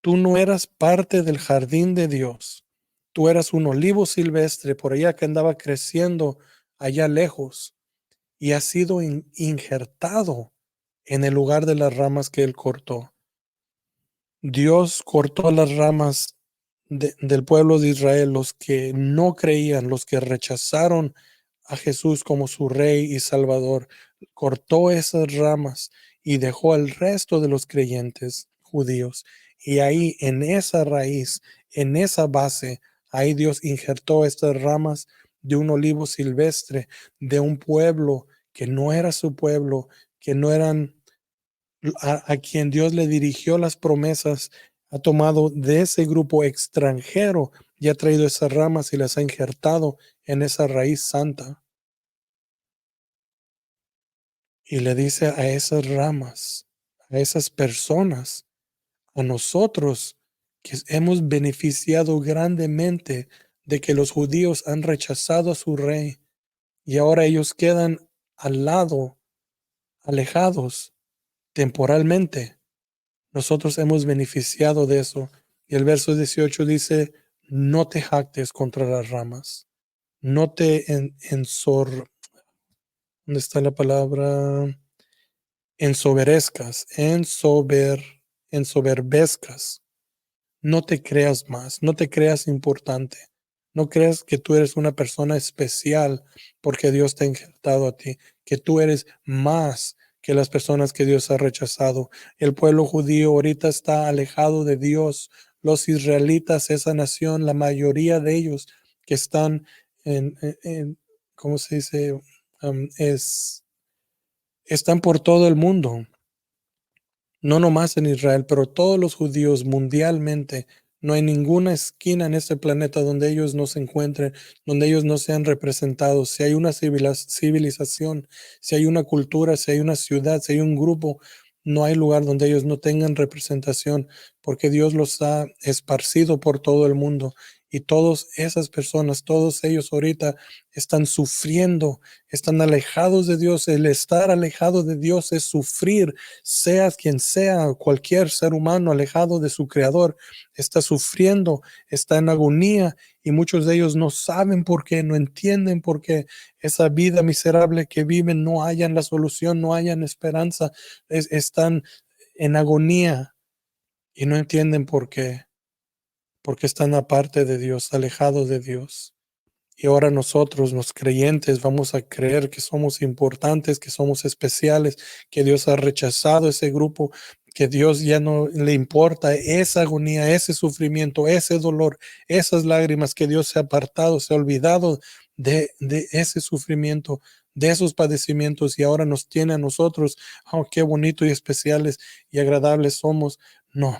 tú no eras parte del jardín de Dios. Tú eras un olivo silvestre por allá que andaba creciendo allá lejos y has sido injertado en el lugar de las ramas que Él cortó. Dios cortó las ramas del pueblo de Israel, los que no creían, los que rechazaron a Jesús como su rey y salvador. Cortó esas ramas y dejó al resto de los creyentes judíos. Y ahí, en esa raíz, en esa base, ahí Dios injertó estas ramas de un olivo silvestre, de un pueblo que no era su pueblo, que no eran a quien Dios le dirigió las promesas, ha tomado de ese grupo extranjero y ha traído esas ramas y las ha injertado en esa raíz santa. Y le dice a esas ramas, a esas personas, a nosotros que hemos beneficiado grandemente de que los judíos han rechazado a su rey y ahora ellos quedan al lado, alejados temporalmente. Nosotros hemos beneficiado de eso. Y el verso 18 dice, no te jactes contra las ramas. No te ¿dónde está la palabra? Ensoberezcas, ensoberbezcas. No te creas más, no te creas importante. No creas que tú eres una persona especial porque Dios te ha injertado a ti, que tú eres más que las personas que Dios ha rechazado. El pueblo judío ahorita está alejado de Dios. Los israelitas, esa nación, la mayoría de ellos que están ¿cómo se dice? Están por todo el mundo, no nomás en Israel, pero todos los judíos mundialmente. No hay ninguna esquina en este planeta donde ellos no se encuentren, donde ellos no sean representados. Si hay una civilización, si hay una cultura, si hay una ciudad, si hay un grupo, no hay lugar donde ellos no tengan representación, porque Dios los ha esparcido por todo el mundo. Y todas esas personas, todos ellos ahorita están sufriendo, están alejados de Dios. El estar alejado de Dios es sufrir, sea quien sea, cualquier ser humano alejado de su creador, está sufriendo, está en agonía y muchos de ellos no saben por qué, no entienden por qué esa vida miserable que viven no hayan la solución, no hayan esperanza, están en agonía y no entienden por qué, porque están aparte de Dios, alejados de Dios. Y ahora nosotros, los creyentes, vamos a creer que somos importantes, que somos especiales, que Dios ha rechazado ese grupo, que Dios ya no le importa esa agonía, ese sufrimiento, ese dolor, esas lágrimas, que Dios se ha apartado, se ha olvidado de ese sufrimiento, de esos padecimientos y ahora nos tiene a nosotros. Oh, qué bonito y especiales y agradables somos. No,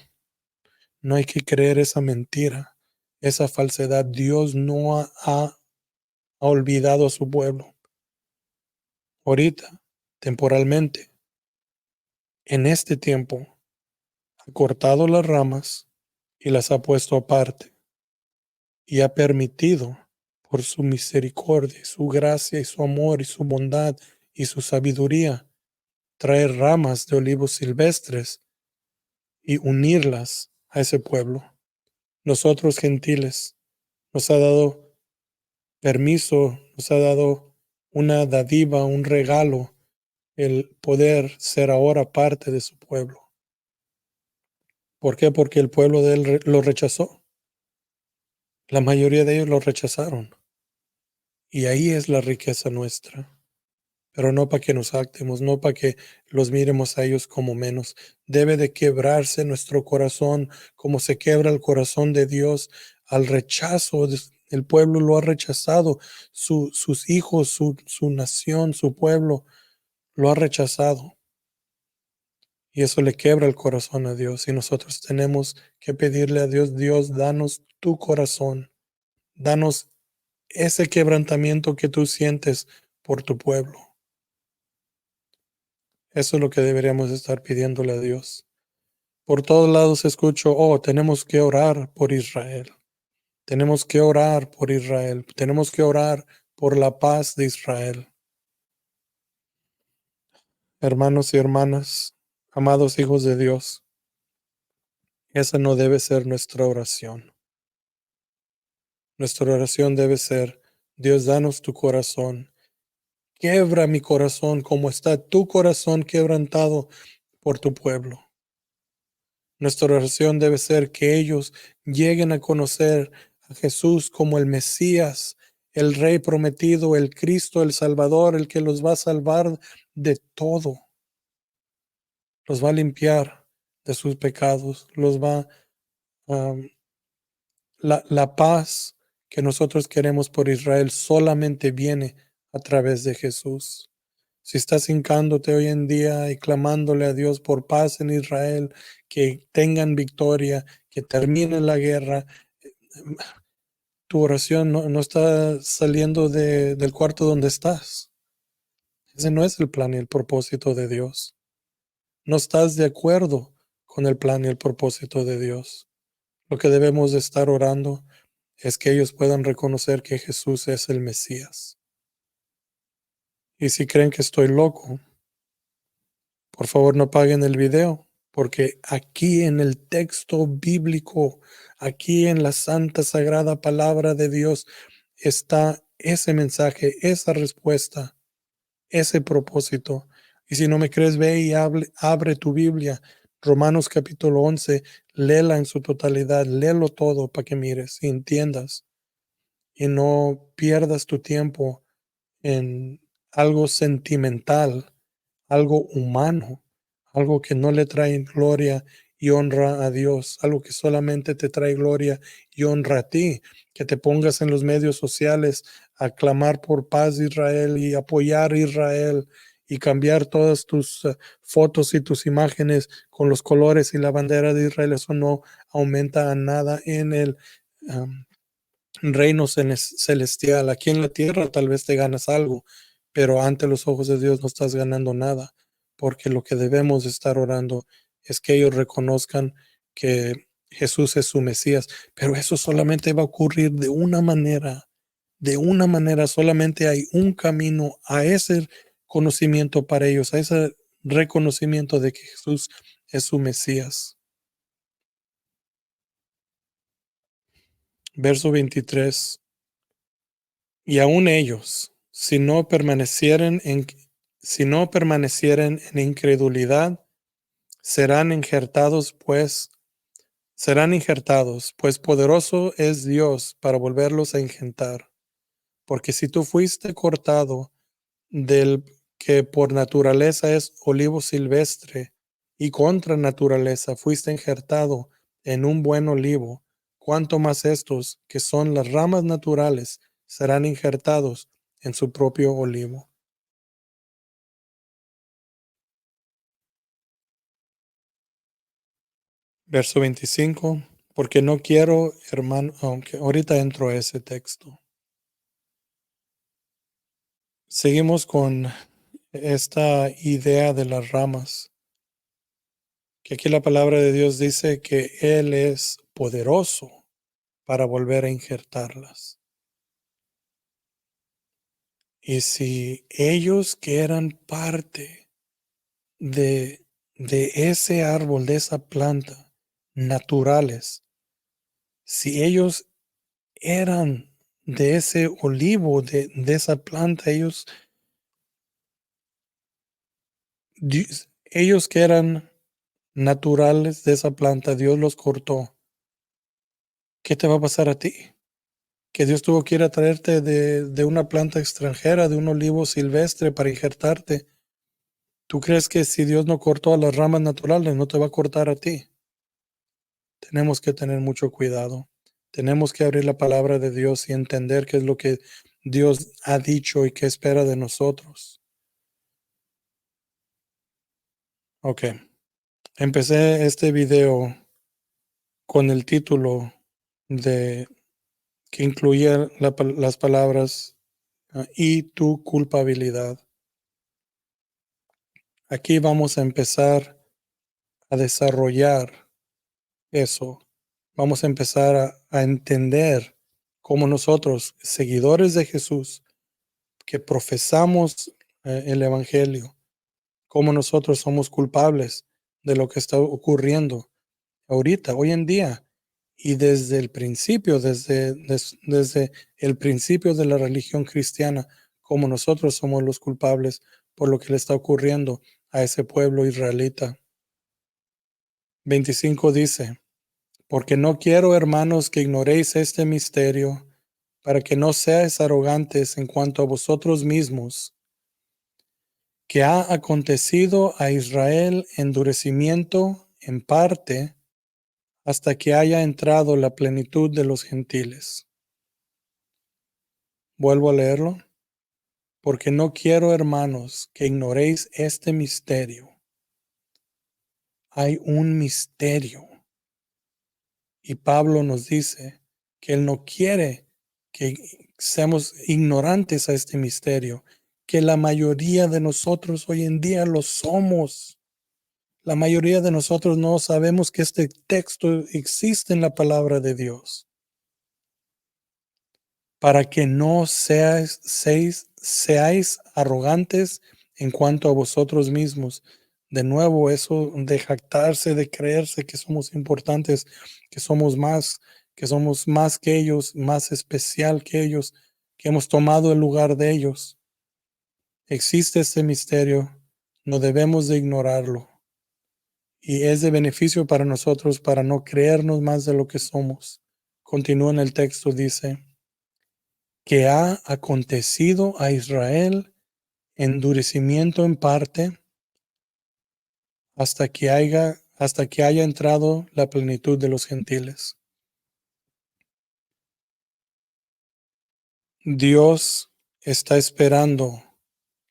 no hay que creer esa mentira, esa falsedad. Dios no ha olvidado a su pueblo. Ahorita, temporalmente, en este tiempo, ha cortado las ramas y las ha puesto aparte. y ha permitido por su misericordia, su gracia y su amor y su bondad y su sabiduría traer ramas de olivos silvestres y unirlas a ese pueblo. Nosotros gentiles nos ha dado permiso, nos ha dado una dádiva, un regalo, el poder ser ahora parte de su pueblo. ¿Por qué? Porque el pueblo de él lo rechazó. La mayoría de ellos lo rechazaron. Y ahí es la riqueza nuestra. Pero no para que nos actemos, no para que los miremos a ellos como menos. Debe de quebrarse nuestro corazón como se quebra el corazón de Dios al rechazo. El pueblo lo ha rechazado, sus hijos, su nación, su pueblo lo ha rechazado. Y eso le quebra el corazón a Dios. Y nosotros tenemos que pedirle a Dios, Dios, danos tu corazón, danos ese quebrantamiento que tú sientes por tu pueblo. Eso es lo que deberíamos estar pidiéndole a Dios. Por todos lados escucho, oh, tenemos que orar por Israel. Tenemos que orar por Israel. Tenemos que orar por la paz de Israel. Hermanos y hermanas, amados hijos de Dios, esa no debe ser nuestra oración. Nuestra oración debe ser, Dios, danos tu corazón. Quiebra mi corazón como está tu corazón quebrantado por tu pueblo. Nuestra oración debe ser que ellos lleguen a conocer a Jesús como el Mesías, el Rey prometido, el Cristo, el Salvador, el que los va a salvar de todo. Los va a limpiar de sus pecados, los va a... la paz que nosotros queremos por Israel solamente viene a través de Jesús. Si estás hincándote hoy en día y clamándole a Dios por paz en Israel, que tengan victoria, que termine la guerra, tu oración no está saliendo del cuarto donde estás. Ese no es el plan y el propósito de Dios. No estás de acuerdo con el plan y el propósito de Dios. Lo que debemos de estar orando es que ellos puedan reconocer que Jesús es el Mesías. Y si creen que estoy loco, por favor no apaguen el video, porque aquí en el texto bíblico, aquí en la santa sagrada palabra de Dios, está ese mensaje, esa respuesta, ese propósito. Y si no me crees, ve y abre tu Biblia, Romanos capítulo 11, léela en su totalidad, léelo todo para que mires y entiendas y no pierdas tu tiempo en algo sentimental, algo humano, algo que no le trae gloria y honra a Dios, algo que solamente te trae gloria y honra a ti, que te pongas en los medios sociales a clamar por paz de Israel y apoyar a Israel y cambiar todas tus fotos y tus imágenes con los colores y la bandera de Israel. Eso no aumenta a nada en el reino celestial. Aquí en la tierra tal vez te ganas algo, pero ante los ojos de Dios no estás ganando nada, porque lo que debemos estar orando es que ellos reconozcan que Jesús es su Mesías, pero eso solamente va a ocurrir de una manera, solamente hay un camino a ese conocimiento para ellos, a ese reconocimiento de que Jesús es su Mesías. Verso 23. Y aun ellos, si no permanecieren en incredulidad, serán injertados, pues poderoso es Dios para volverlos a injertar. Porque si tú fuiste cortado del que por naturaleza es olivo silvestre, y contra naturaleza fuiste injertado en un buen olivo, cuanto más estos, que son las ramas naturales, serán injertados en su propio olivo. Verso 25, porque no quiero, hermano, aunque ahorita entro a ese texto. Seguimos con esta idea de las ramas, que aquí la palabra de Dios dice que Él es poderoso para volver a injertarlas. Y si ellos que eran parte de ese árbol, de esa planta, naturales, si ellos eran de ese olivo, de esa planta, ellos que eran naturales de esa planta, Dios los cortó. ¿Qué te va a pasar a ti? Que Dios tuvo que ir a traerte de una planta extranjera, de un olivo silvestre para injertarte. ¿Tú crees que si Dios no cortó a las ramas naturales, no te va a cortar a ti? Tenemos que tener mucho cuidado. Tenemos que abrir la palabra de Dios y entender qué es lo que Dios ha dicho y qué espera de nosotros. Ok. Empecé este video con el título de que incluía las palabras y tu culpabilidad. Aquí vamos a empezar a desarrollar eso. Vamos a empezar a entender cómo nosotros, seguidores de Jesús, que profesamos el Evangelio, cómo nosotros somos culpables de lo que está ocurriendo ahorita, hoy en día, y desde el principio, desde el principio de la religión cristiana, como nosotros somos los culpables por lo que le está ocurriendo a ese pueblo israelita. 25 dice, porque no quiero, hermanos, que ignoréis este misterio, para que no seáis arrogantes en cuanto a vosotros mismos, que ha acontecido a Israel endurecimiento en parte, hasta que haya entrado la plenitud de los gentiles. Vuelvo a leerlo. Porque no quiero, hermanos, que ignoréis este misterio. Hay un misterio. Y Pablo nos dice que él no quiere que seamos ignorantes a este misterio, que la mayoría de nosotros hoy en día lo somos. La mayoría de nosotros no sabemos que este texto existe en la palabra de Dios. Para que no seáis arrogantes en cuanto a vosotros mismos. De nuevo, eso de jactarse, de creerse que somos importantes, que somos más que ellos, más especial que ellos, que hemos tomado el lugar de ellos. Existe este misterio, no debemos de ignorarlo. Y es de beneficio para nosotros para no creernos más de lo que somos. Continúa en el texto, dice, que ha acontecido a Israel endurecimiento en parte hasta que haya entrado la plenitud de los gentiles. Dios está esperando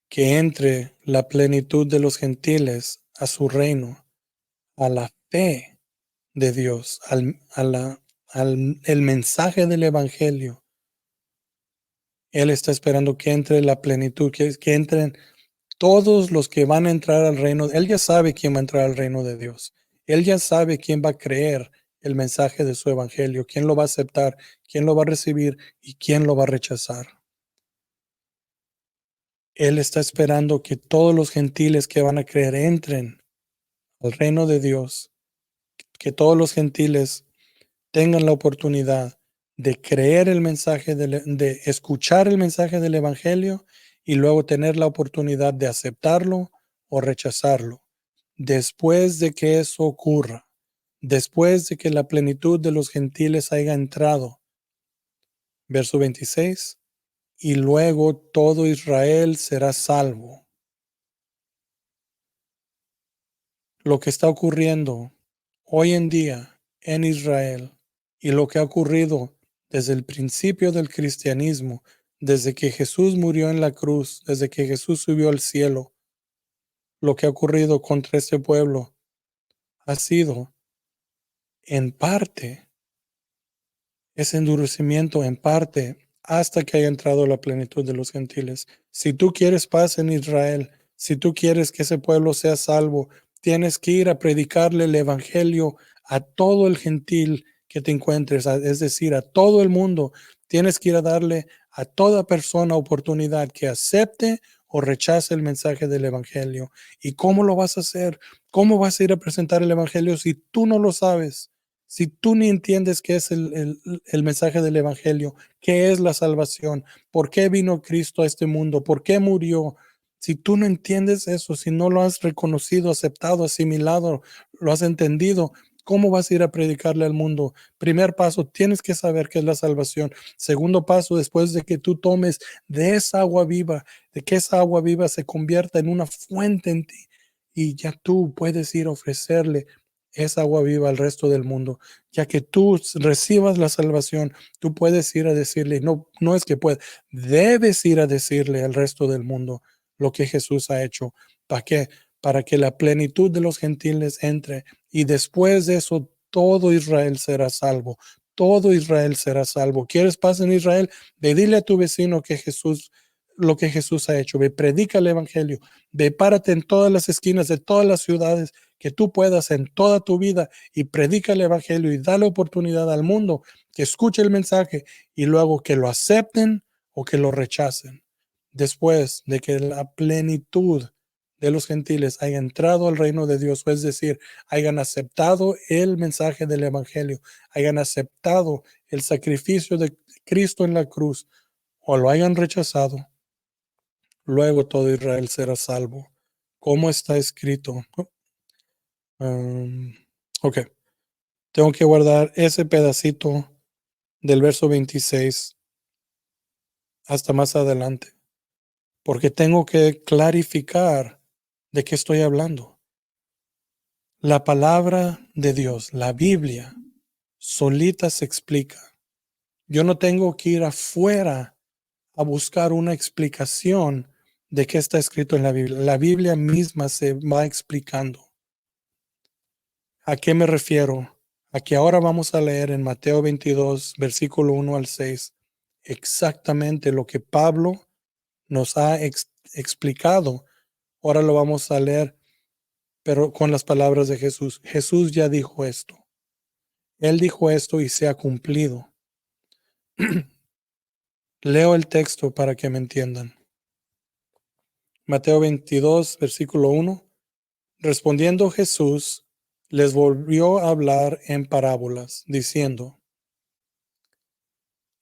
que entre la plenitud de los gentiles a su reino, a la fe de Dios, el mensaje del Evangelio. Él está esperando que entre la plenitud, que entren todos los que van a entrar al reino. Él ya sabe quién va a entrar al reino de Dios. Él ya sabe quién va a creer el mensaje de su evangelio, quién lo va a aceptar, quién lo va a recibir y quién lo va a rechazar. Él está esperando que todos los gentiles que van a creer entren al reino de Dios, que todos los gentiles tengan la oportunidad de creer el mensaje, de escuchar el mensaje del evangelio y luego tener la oportunidad de aceptarlo o rechazarlo. Después de que eso ocurra, después de que la plenitud de los gentiles haya entrado, verso 26, y luego todo Israel será salvo. Lo que está ocurriendo hoy en día en Israel y lo que ha ocurrido desde el principio del cristianismo, desde que Jesús murió en la cruz, desde que Jesús subió al cielo, lo que ha ocurrido contra este pueblo ha sido en parte ese endurecimiento, en parte hasta que haya entrado la plenitud de los gentiles. Si tú quieres paz en Israel, si tú quieres que ese pueblo sea salvo, tienes que ir a predicarle el evangelio a todo el gentil que te encuentres, es decir, a todo el mundo. Tienes que ir a darle a toda persona oportunidad que acepte o rechace el mensaje del Evangelio. ¿Y cómo lo vas a hacer? ¿Cómo vas a ir a presentar el Evangelio si tú no lo sabes? Si tú ni entiendes qué es el mensaje del Evangelio, qué es la salvación, por qué vino Cristo a este mundo, por qué murió. Si tú no entiendes eso, si no lo has reconocido, aceptado, asimilado, lo has entendido, ¿cómo vas a ir a predicarle al mundo? Primer paso, tienes que saber qué es la salvación. Segundo paso, después de que tú tomes de esa agua viva, de que esa agua viva se convierta en una fuente en ti y ya tú puedes ir a ofrecerle esa agua viva al resto del mundo. Ya que tú recibas la salvación, tú puedes ir a decirle, no, no es que puedes, debes ir a decirle al resto del mundo lo que Jesús ha hecho. ¿Para qué? Para que la plenitud de los gentiles entre y después de eso todo Israel será salvo. Todo Israel será salvo. ¿Quieres paz en Israel? Ve, dile a tu vecino que Jesús, lo que Jesús ha hecho. Ve, predica el evangelio. Ve, párate en todas las esquinas de todas las ciudades que tú puedas en toda tu vida y predica el evangelio y dale oportunidad al mundo que escuche el mensaje y luego que lo acepten o que lo rechacen. Después de que la plenitud de los gentiles haya entrado al reino de Dios, es decir, hayan aceptado el mensaje del evangelio, hayan aceptado el sacrificio de Cristo en la cruz o lo hayan rechazado, luego todo Israel será salvo. ¿Cómo está escrito? Um, ok, tengo que guardar ese pedacito del verso 26 hasta más adelante, porque tengo que clarificar de qué estoy hablando. La palabra de Dios, la Biblia, solita se explica. Yo no tengo que ir afuera a buscar una explicación de qué está escrito en la Biblia. La Biblia misma se va explicando. ¿A qué me refiero? A que ahora vamos a leer en Mateo 22, versículo 1 al 6, exactamente lo que Pablo nos ha explicado. Ahora lo vamos a leer, pero con las palabras de Jesús. Jesús ya dijo esto. Él dijo esto y se ha cumplido. Leo el texto para que me entiendan. Mateo 22, versículo 1. Respondiendo Jesús, les volvió a hablar en parábolas, diciendo,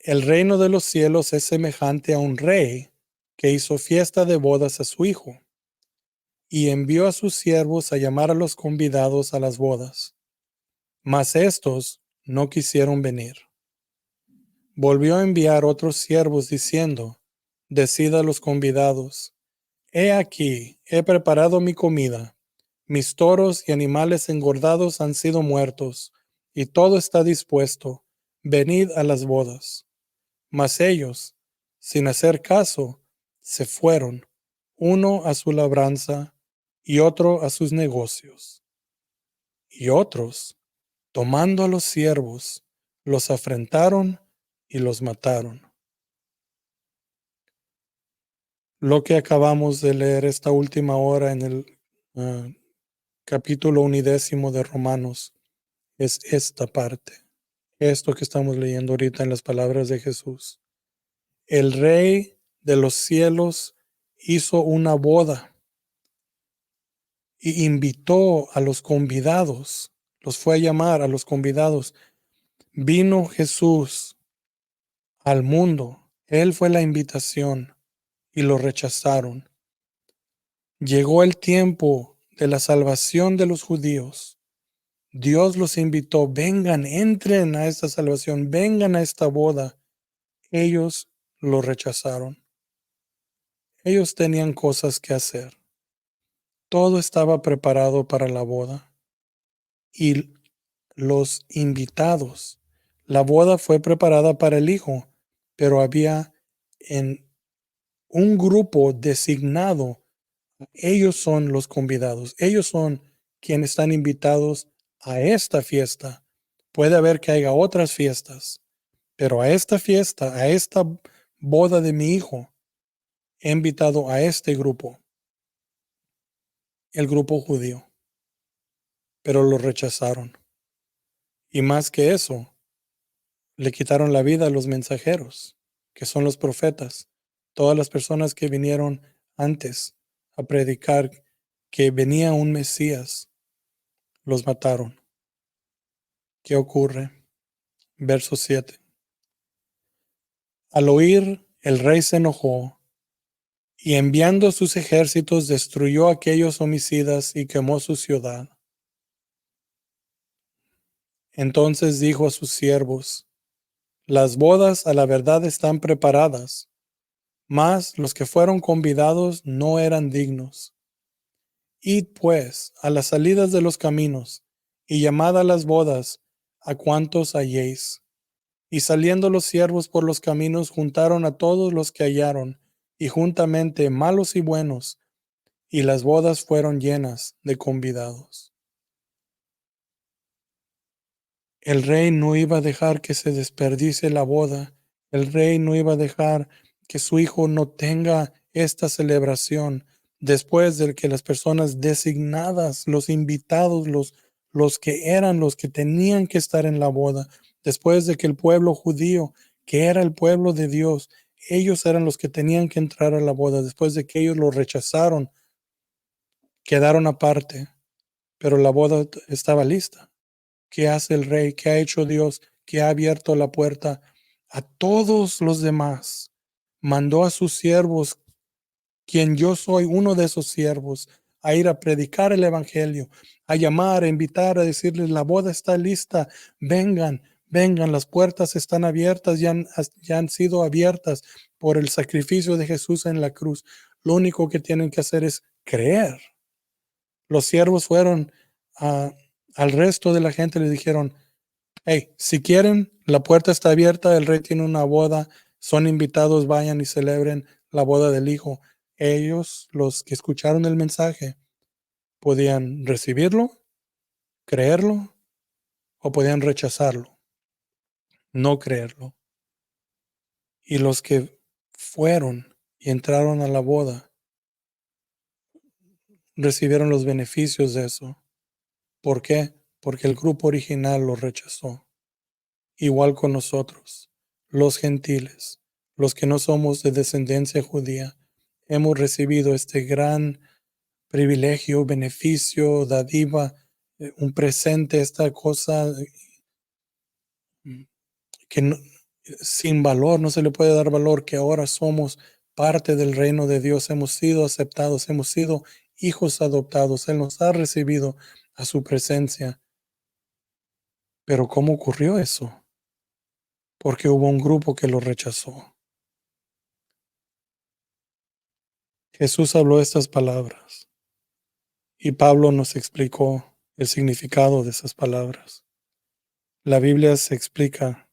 el reino de los cielos es semejante a un rey que hizo fiesta de bodas a su hijo, y envió a sus siervos a llamar a los convidados a las bodas. Mas éstos no quisieron venir. Volvió a enviar otros siervos diciendo, decid a los convidados, he aquí, he preparado mi comida, mis toros y animales engordados han sido muertos, y todo está dispuesto, venid a las bodas. Mas ellos, sin hacer caso, se fueron, uno a su labranza y otro a sus negocios. Y otros, tomando a los siervos, los afrentaron y los mataron. Lo que acabamos de leer esta última hora en el capítulo 1 de Romanos es esta parte, esto que estamos leyendo ahorita en las palabras de Jesús. El Rey de los cielos hizo una boda y invitó a los convidados, los fue a llamar a los convidados. Vino Jesús al mundo, Él fue la invitación y lo rechazaron. Llegó el tiempo de la salvación de los judíos. Dios los invitó, vengan, entren a esta salvación, vengan a esta boda. Ellos lo rechazaron. Ellos tenían cosas que hacer. Todo estaba preparado para la boda. Y los invitados, la boda fue preparada para el hijo, pero había en un grupo designado. Ellos son los convidados. Ellos son quienes están invitados a esta fiesta. Puede haber que haya otras fiestas, pero a esta fiesta, a esta boda de mi hijo, he invitado a este grupo, el grupo judío, pero lo rechazaron. Y más que eso, Le quitaron la vida a los mensajeros, que son los profetas. Todas las personas que vinieron antes a predicar que venía un Mesías, los mataron. ¿Qué ocurre? Verso 7. Al oír, el rey se enojó y enviando sus ejércitos destruyó a aquellos homicidas y quemó su ciudad. Entonces dijo a sus siervos: las bodas a la verdad están preparadas, mas los que fueron convidados no eran dignos. Id pues a las salidas de los caminos, y llamad a las bodas a cuantos halléis. Y saliendo los siervos por los caminos, juntaron a todos los que hallaron, y juntamente malos y buenos, y las bodas fueron llenas de convidados. El rey no iba a dejar que se desperdicie la boda. El rey no iba a dejar que su hijo no tenga esta celebración después de que las personas designadas, los invitados, los que eran los que tenían que estar en la boda, después de que el pueblo judío, que era el pueblo de Dios, ellos eran los que tenían que entrar a la boda, después de que ellos lo rechazaron, quedaron aparte, pero la boda estaba lista. ¿Qué hace el rey? ¿Qué ha hecho Dios? Que ha abierto la puerta a todos los demás. Mandó a sus siervos, quien yo soy uno de esos siervos, a ir a predicar el evangelio, a llamar, a invitar, a decirles: la boda está lista, vengan, vengan, las puertas están abiertas, ya han sido abiertas por el sacrificio de Jesús en la cruz. Lo único que tienen que hacer es creer. Los siervos fueron al resto de la gente, le dijeron: hey, si quieren, la puerta está abierta, el rey tiene una boda, son invitados, vayan y celebren la boda del hijo. Ellos, los que escucharon el mensaje, podían recibirlo, creerlo, o podían rechazarlo, no creerlo. Y los que fueron y entraron a la boda recibieron los beneficios de eso. ¿Por qué? Porque el grupo original lo rechazó. Igual con nosotros, los gentiles, los que no somos de descendencia judía, hemos recibido este gran privilegio, beneficio, dádiva, un presente, esta cosa que sin valor, no se le puede dar valor, que ahora somos parte del reino de Dios, hemos sido aceptados, hemos sido hijos adoptados, Él nos ha recibido a su presencia. Pero ¿cómo ocurrió eso? Porque hubo un grupo que lo rechazó. Jesús habló estas palabras y Pablo nos explicó el significado de esas palabras. La Biblia se explica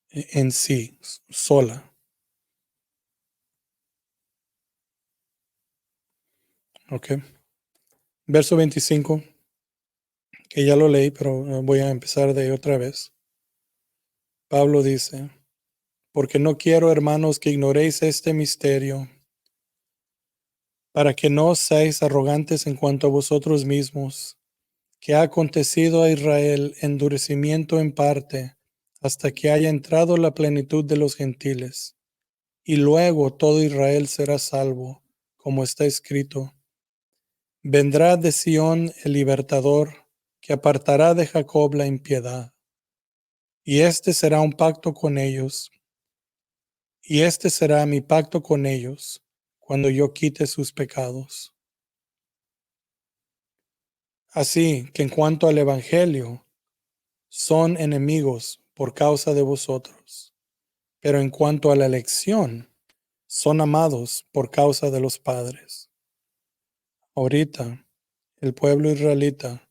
en sí, sola. ¿Ok? Verso 25, que ya lo leí, pero voy a empezar de otra vez. Pablo dice: porque no quiero, hermanos, que ignoréis este misterio, para que no seáis arrogantes en cuanto a vosotros mismos, que ha acontecido a Israel endurecimiento en parte, hasta que haya entrado la plenitud de los gentiles. Y luego todo Israel será salvo, como está escrito: vendrá de Sión el libertador, que apartará de Jacob la impiedad. Y este será un pacto con ellos, y este será mi pacto con ellos, cuando yo quite sus pecados. Así que en cuanto al Evangelio, son enemigos por causa de vosotros, pero en cuanto a la elección, son amados por causa de los padres. Ahorita, el pueblo israelita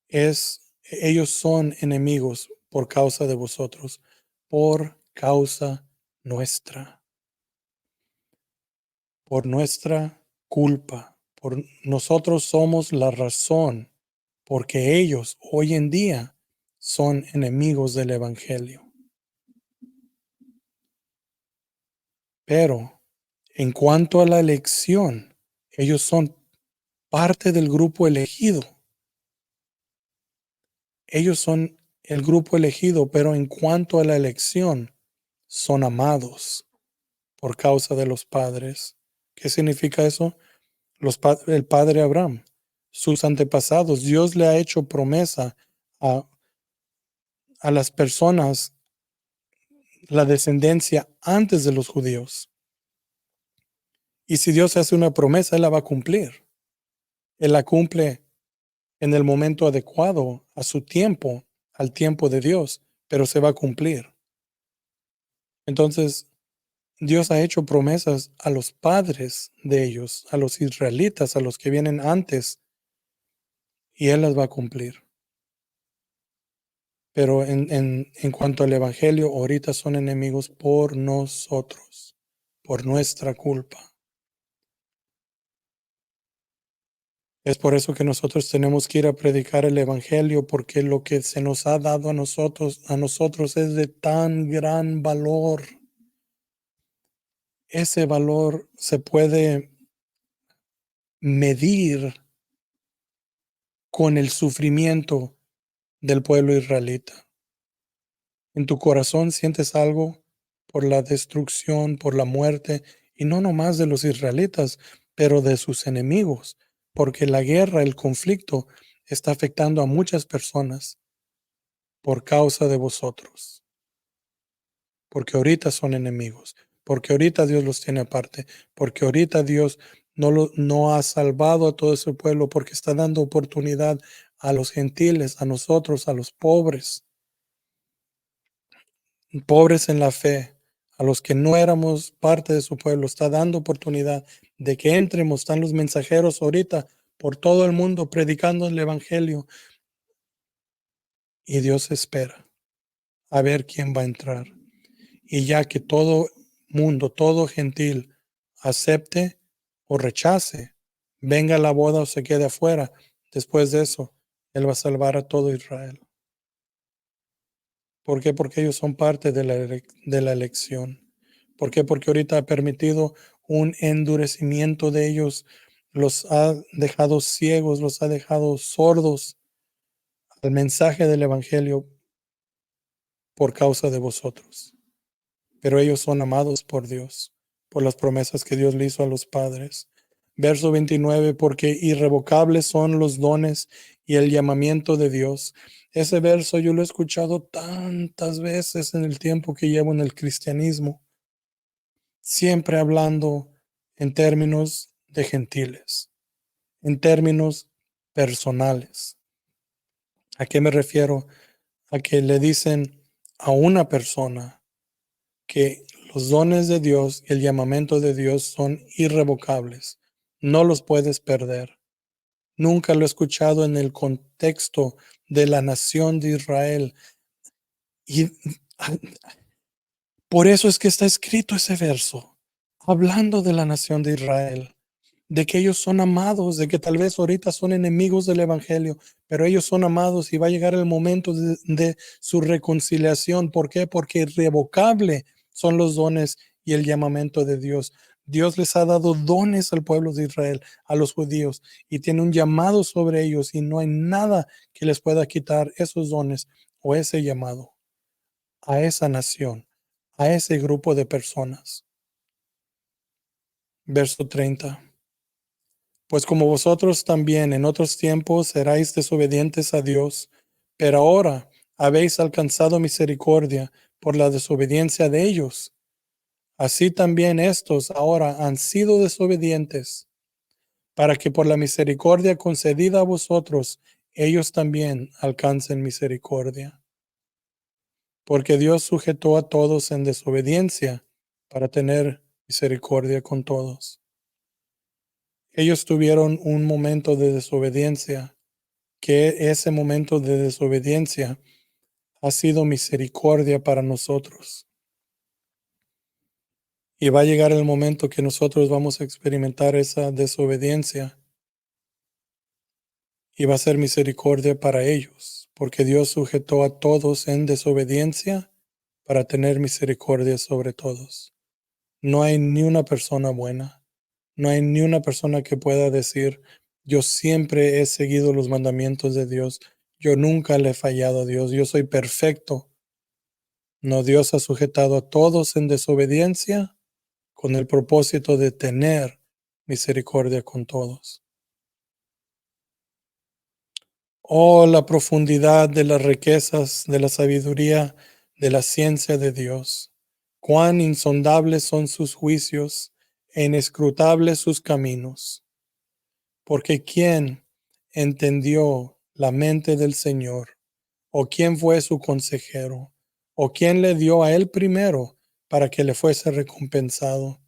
ellos son enemigos por causa de vosotros, por causa nuestra, por nuestra culpa. Por nosotros somos la razón porque ellos hoy en día son enemigos del evangelio. Pero en cuanto a la elección, ellos son parte del grupo elegido. Ellos son el grupo elegido, pero en cuanto a la elección, son amados por causa de los padres. ¿Qué significa eso? El padre Abraham, sus antepasados, Dios le ha hecho promesa a, a las personas, la descendencia antes de los judíos. Y si Dios hace una promesa, Él la va a cumplir. Él la cumple en el momento adecuado, a su tiempo, al tiempo de Dios, pero se va a cumplir. Entonces, Dios ha hecho promesas a los padres de ellos, a los israelitas, a los que vienen antes, y Él las va a cumplir. Pero en cuanto al Evangelio, ahorita son enemigos por nosotros, por nuestra culpa. Es por eso que nosotros tenemos que ir a predicar el Evangelio, porque lo que se nos ha dado a nosotros es de tan gran valor. Ese valor se puede medir con el sufrimiento del pueblo israelita. En tu corazón sientes algo por la destrucción, por la muerte, y no nomás de los israelitas, pero de sus enemigos, porque la guerra, el conflicto, está afectando a muchas personas por causa de vosotros, porque ahorita son enemigos, porque ahorita Dios los tiene aparte, porque ahorita Dios no ha salvado a todo ese pueblo, porque está dando oportunidad a los gentiles, a nosotros, a los pobres en la fe, a los que no éramos parte de su pueblo, está dando oportunidad de que entremos. Están los mensajeros ahorita por todo el mundo predicando el Evangelio, y Dios espera a ver quién va a entrar. Y ya que todo mundo, todo gentil acepte o rechace, venga a la boda o se quede afuera, después de eso, Él va a salvar a todo Israel. ¿Por qué? Porque ellos son parte de la elección. ¿Por qué? Porque ahorita ha permitido un endurecimiento de ellos, los ha dejado ciegos, los ha dejado sordos al mensaje del Evangelio por causa de vosotros. Pero ellos son amados por Dios, por las promesas que Dios le hizo a los padres. Verso 29, porque irrevocables son los dones y el llamamiento de Dios. Ese verso yo lo he escuchado tantas veces en el tiempo que llevo en el cristianismo, siempre hablando en términos de gentiles, en términos personales. ¿A qué me refiero? A que le dicen a una persona que los dones de Dios y el llamamiento de Dios son irrevocables. No los puedes perder. Nunca lo he escuchado en el contexto de la nación de Israel. Y por eso es que está escrito ese verso, hablando de la nación de Israel, de que ellos son amados, de que tal vez ahorita son enemigos del Evangelio, pero ellos son amados y va a llegar el momento de su reconciliación. ¿Por qué? Porque irrevocable son los dones y el llamamiento de Dios. Dios les ha dado dones al pueblo de Israel, a los judíos, y tiene un llamado sobre ellos, y no hay nada que les pueda quitar esos dones o ese llamado a esa nación, a ese grupo de personas. Verso 30. Pues como vosotros también en otros tiempos erais desobedientes a Dios, pero ahora habéis alcanzado misericordia por la desobediencia de ellos. Así también estos ahora han sido desobedientes, para que por la misericordia concedida a vosotros, ellos también alcancen misericordia. Porque Dios sujetó a todos en desobediencia para tener misericordia con todos. Ellos tuvieron un momento de desobediencia, que ese momento de desobediencia ha sido misericordia para nosotros. Y va a llegar el momento que nosotros vamos a experimentar esa desobediencia y va a ser misericordia para ellos, porque Dios sujetó a todos en desobediencia para tener misericordia sobre todos. No hay ni una persona buena, no hay ni una persona que pueda decir, yo siempre he seguido los mandamientos de Dios, Yo nunca le he fallado a Dios. Yo soy perfecto. No, Dios ha sujetado a todos en desobediencia con el propósito de tener misericordia con todos. Oh, la profundidad de las riquezas, de la sabiduría, de la ciencia de Dios. Cuán insondables son sus juicios e inescrutables sus caminos. Porque ¿quién entendió la mente del Señor? ¿O quién fue su consejero? ¿O quién le dio a él primero para que le fuese recompensado?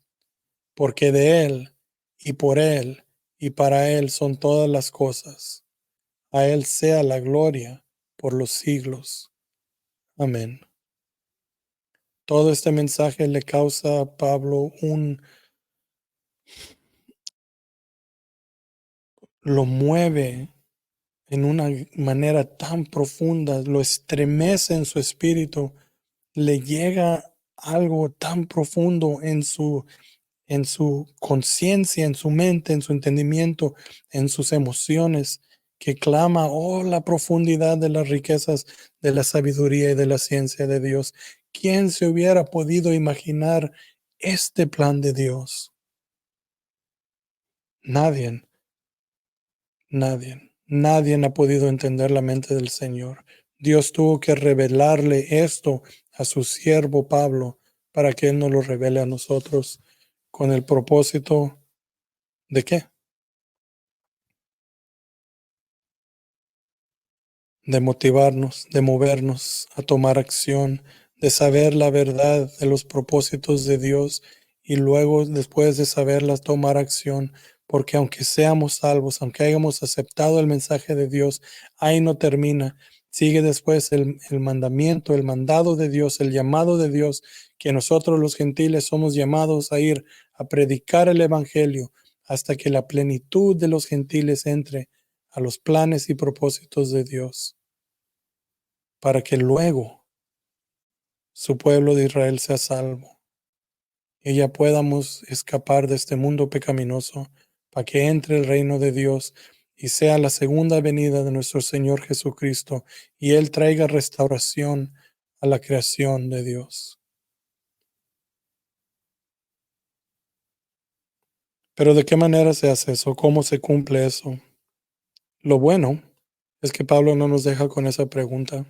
Porque de él y por él y para él son todas las cosas. A él sea la gloria por los siglos. Amén. Todo este mensaje le causa a Pablo lo mueve en una manera tan profunda, lo estremece en su espíritu, le llega algo tan profundo en su conciencia, en su mente, en su entendimiento, en sus emociones, que clama, oh, la profundidad de las riquezas de la sabiduría y de la ciencia de Dios. ¿Quién se hubiera podido imaginar este plan de Dios? Nadie, nadie ha podido entender la mente del Señor. Dios tuvo que revelarle esto a su siervo Pablo para que Él nos lo revele a nosotros con el propósito de qué? De motivarnos, de movernos a tomar acción, de saber la verdad de los propósitos de Dios y luego, después de saberlas, tomar acción, porque aunque seamos salvos, aunque hayamos aceptado el mensaje de Dios, ahí no termina. Sigue después el mandamiento, el mandado de Dios, el llamado de Dios, que nosotros los gentiles somos llamados a ir a predicar el Evangelio hasta que la plenitud de los gentiles entre a los planes y propósitos de Dios, para que luego su pueblo de Israel sea salvo y ya podamos escapar de este mundo pecaminoso, para que entre el reino de Dios y sea la segunda venida de nuestro Señor Jesucristo y Él traiga restauración a la creación de Dios. Pero ¿de qué manera se hace eso? ¿Cómo se cumple eso? Lo bueno es que Pablo no nos deja con esa pregunta.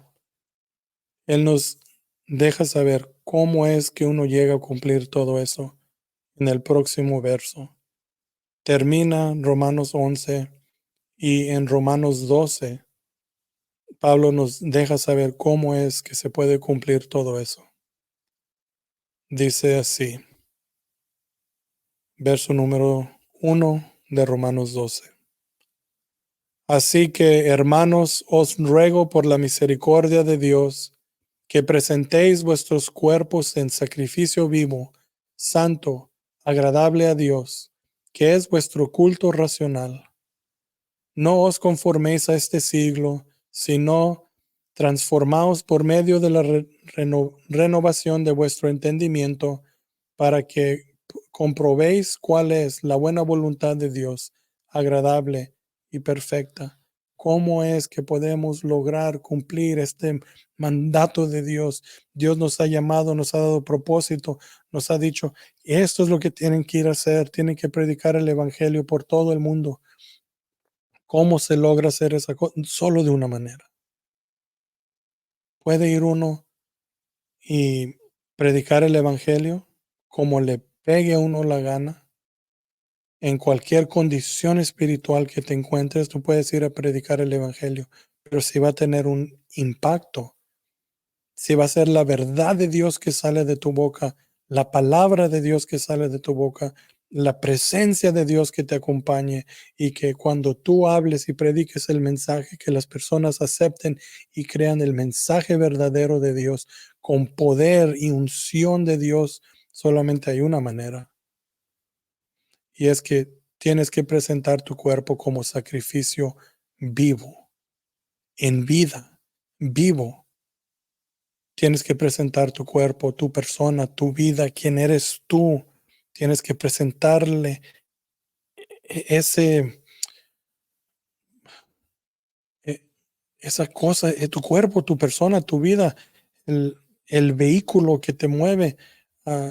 Él nos deja saber cómo es que uno llega a cumplir todo eso en el próximo verso. Termina Romanos 11 y en Romanos 12 Pablo nos deja saber cómo es que se puede cumplir todo eso. Dice así, verso número 1 de Romanos 12. Así que, hermanos, os ruego por la misericordia de Dios que presentéis vuestros cuerpos en sacrificio vivo, santo, agradable a Dios, que es vuestro culto racional. No os conforméis a este siglo, sino transformaos por medio de la renovación de vuestro entendimiento, para que comprobéis cuál es la buena voluntad de Dios, agradable y perfecta. ¿Cómo es que podemos lograr cumplir este mandato de Dios? Dios nos ha llamado, nos ha dado propósito, nos ha dicho, esto es lo que tienen que ir a hacer, tienen que predicar el Evangelio por todo el mundo. ¿Cómo se logra hacer esa cosa? Solo de una manera. Puede ir uno y predicar el Evangelio como le pegue a uno la gana. En cualquier condición espiritual que te encuentres, tú puedes ir a predicar el Evangelio, pero si va a tener un impacto, si va a ser la verdad de Dios que sale de tu boca, la palabra de Dios que sale de tu boca, la presencia de Dios que te acompañe y que cuando tú hables y prediques el mensaje, que las personas acepten y crean el mensaje verdadero de Dios con poder y unción de Dios, solamente hay una manera. Y es que tienes que presentar tu cuerpo como sacrificio vivo, en vida, vivo. Tienes que presentar tu cuerpo, tu persona, tu vida, quién eres tú. Tienes que presentarle ese, e- esa cosa, tu cuerpo, tu persona, tu vida, el, el vehículo que te mueve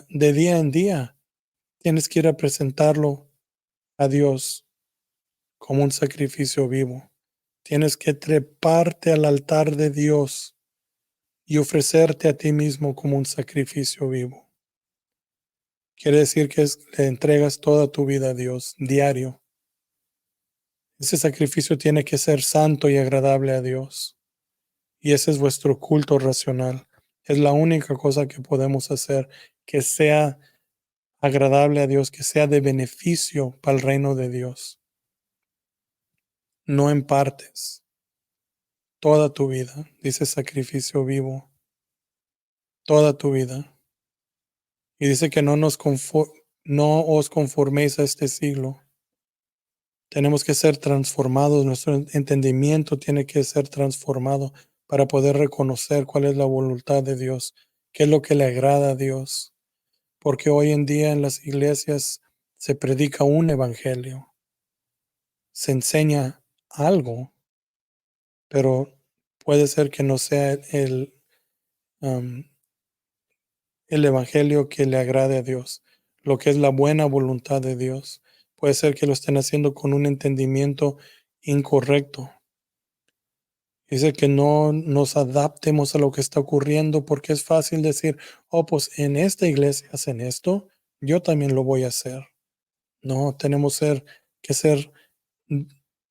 de día en día. Tienes que ir a presentarlo a Dios como un sacrificio vivo. Tienes que treparte al altar de Dios y ofrecerte a ti mismo como un sacrificio vivo. Quiere decir que le entregas toda tu vida a Dios, diario. Ese sacrificio tiene que ser santo y agradable a Dios. Y ese es vuestro culto racional. Es la única cosa que podemos hacer que sea agradable a Dios, que sea de beneficio para el reino de Dios. No en partes, toda tu vida, dice sacrificio vivo, toda tu vida. Y dice que no os conforméis a este siglo. Tenemos que ser transformados, nuestro entendimiento tiene que ser transformado para poder reconocer cuál es la voluntad de Dios, qué es lo que le agrada a Dios. Porque hoy en día en las iglesias se predica un evangelio, se enseña algo, pero puede ser que no sea um, el evangelio que le agrade a Dios, lo que es la buena voluntad de Dios. Puede ser que lo estén haciendo con un entendimiento incorrecto. Dice que no nos adaptemos a lo que está ocurriendo porque es fácil decir, oh, pues en esta iglesia hacen esto, yo también lo voy a hacer. No, tenemos que ser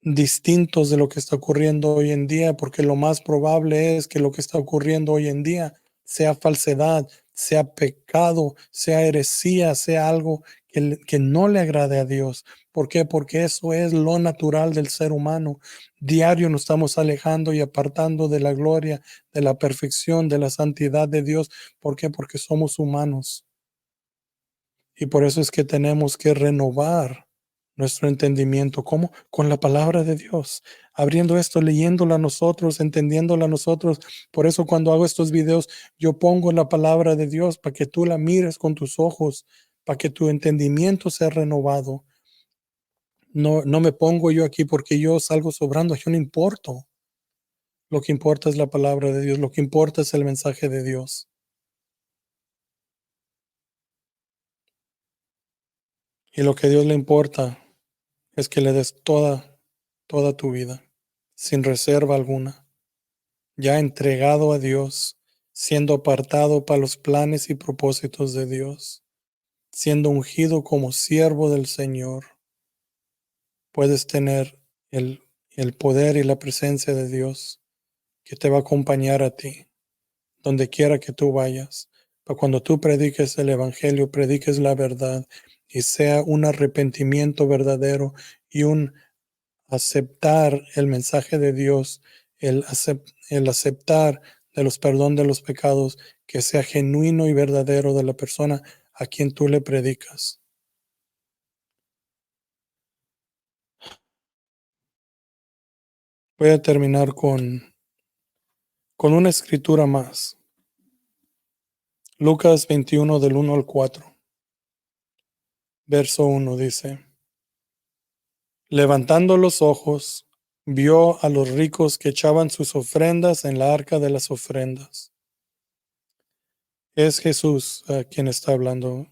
distintos de lo que está ocurriendo hoy en día, porque lo más probable es que lo que está ocurriendo hoy en día sea falsedad, sea pecado, sea heresía, sea algo que no le agrade a Dios. ¿Por qué? Porque eso es lo natural del ser humano. Diario nos estamos alejando y apartando de la gloria, de la perfección, de la santidad de Dios. ¿Por qué? Porque somos humanos. Y por eso es que tenemos que renovar nuestro entendimiento. ¿Cómo? Con la palabra de Dios. Abriendo esto, leyéndola a nosotros, entendiéndola a nosotros. Por eso cuando hago estos videos, yo pongo la palabra de Dios para que tú la mires con tus ojos, para que tu entendimiento sea renovado. No, no me pongo yo aquí porque yo salgo sobrando, yo no importo. Lo que importa es la palabra de Dios, lo que importa es el mensaje de Dios. Y lo que a Dios le importa es que le des toda tu vida, sin reserva alguna, ya entregado a Dios, siendo apartado para los planes y propósitos de Dios, siendo ungido como siervo del Señor. Puedes tener el poder y la presencia de Dios que te va a acompañar a ti, donde quiera que tú vayas. Pero cuando tú prediques el Evangelio, prediques la verdad y sea un arrepentimiento verdadero y un aceptar el mensaje de Dios, el aceptar de los perdón de los pecados, que sea genuino y verdadero de la persona a quien tú le predicas. Voy a terminar con una escritura más. Lucas 21 del 1 al 4. Verso 1 dice, levantando los ojos, vio a los ricos que echaban sus ofrendas en la arca de las ofrendas. Es Jesús quien está hablando,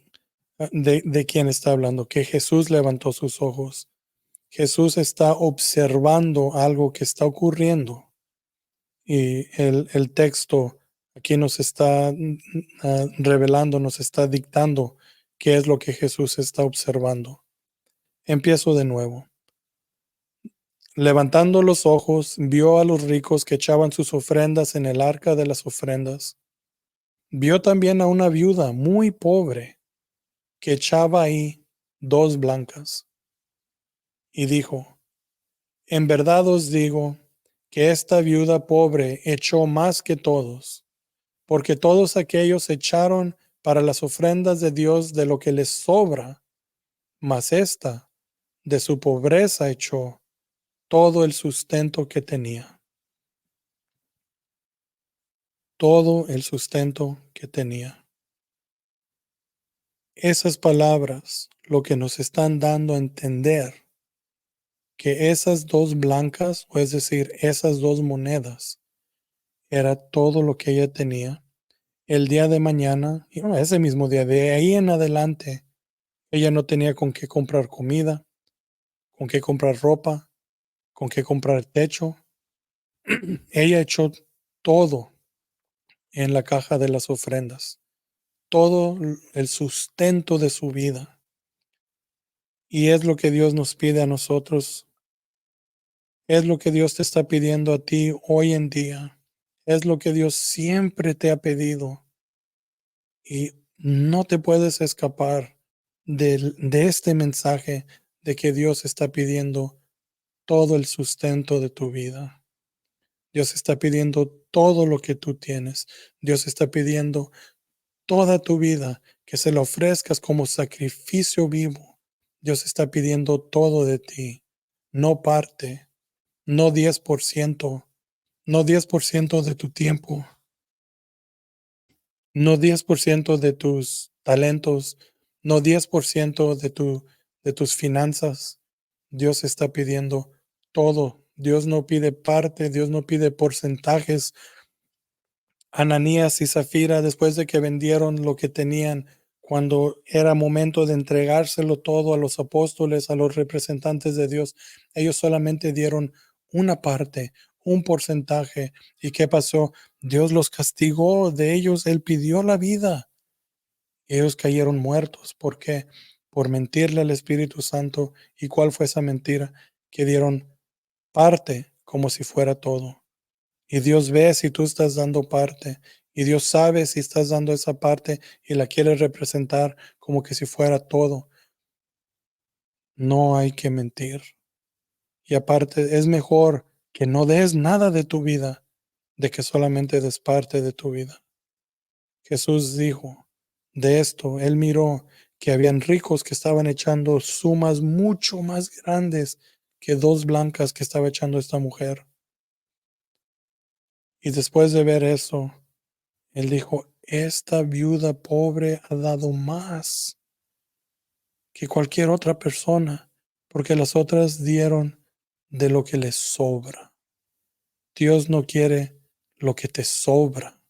de quién está hablando, que Jesús levantó sus ojos. Jesús está observando algo que está ocurriendo y el texto aquí nos está revelando, nos está dictando qué es lo que Jesús está observando. Empiezo de nuevo. Levantando los ojos, vio a los ricos que echaban sus ofrendas en el arca de las ofrendas. Vio también a una viuda muy pobre que echaba ahí 2 blancas. Y dijo, en verdad os digo que esta viuda pobre echó más que todos, porque todos aquellos echaron para las ofrendas de Dios de lo que les sobra, mas ésta de su pobreza echó todo el sustento que tenía. Todo el sustento que tenía. Esas palabras lo que nos están dando a entender que esas dos blancas, o es decir, esas dos monedas, era todo lo que ella tenía. El día de mañana, y bueno, ese mismo día, de ahí en adelante, ella no tenía con qué comprar comida, con qué comprar ropa, con qué comprar techo. Ella echó todo en la caja de las ofrendas, todo el sustento de su vida. Y es lo que Dios nos pide a nosotros, es lo que Dios te está pidiendo a ti hoy en día, es lo que Dios siempre te ha pedido y no te puedes escapar de este mensaje de que Dios está pidiendo todo el sustento de tu vida. Dios está pidiendo todo lo que tú tienes. Dios está pidiendo toda tu vida, que se la ofrezcas como sacrificio vivo. Dios está pidiendo todo de ti, no parte, no 10%, no 10% de tu tiempo, no 10% de tus talentos, no 10% de tus finanzas. Dios está pidiendo todo. Dios no pide parte, Dios no pide porcentajes. Ananías y Zafira, después de que vendieron lo que tenían, cuando era momento de entregárselo todo a los apóstoles, a los representantes de Dios, ellos solamente dieron una parte, un porcentaje. ¿Y qué pasó? Dios los castigó de ellos, Él pidió la vida. Ellos cayeron muertos. ¿Por qué? Por mentirle al Espíritu Santo. ¿Y cuál fue esa mentira? Que dieron parte como si fuera todo. Y Dios ve si tú estás dando parte. Y Dios sabe si estás dando esa parte y la quiere representar como que si fuera todo. No hay que mentir. Y aparte, es mejor que no des nada de tu vida de que solamente des parte de tu vida. Jesús dijo de esto, Él miró que habían ricos que estaban echando sumas mucho más grandes que dos blancas que estaba echando esta mujer. Y después de ver eso, Él dijo, esta viuda pobre ha dado más que cualquier otra persona, porque las otras dieron de lo que les sobra. Dios no quiere lo que te sobra.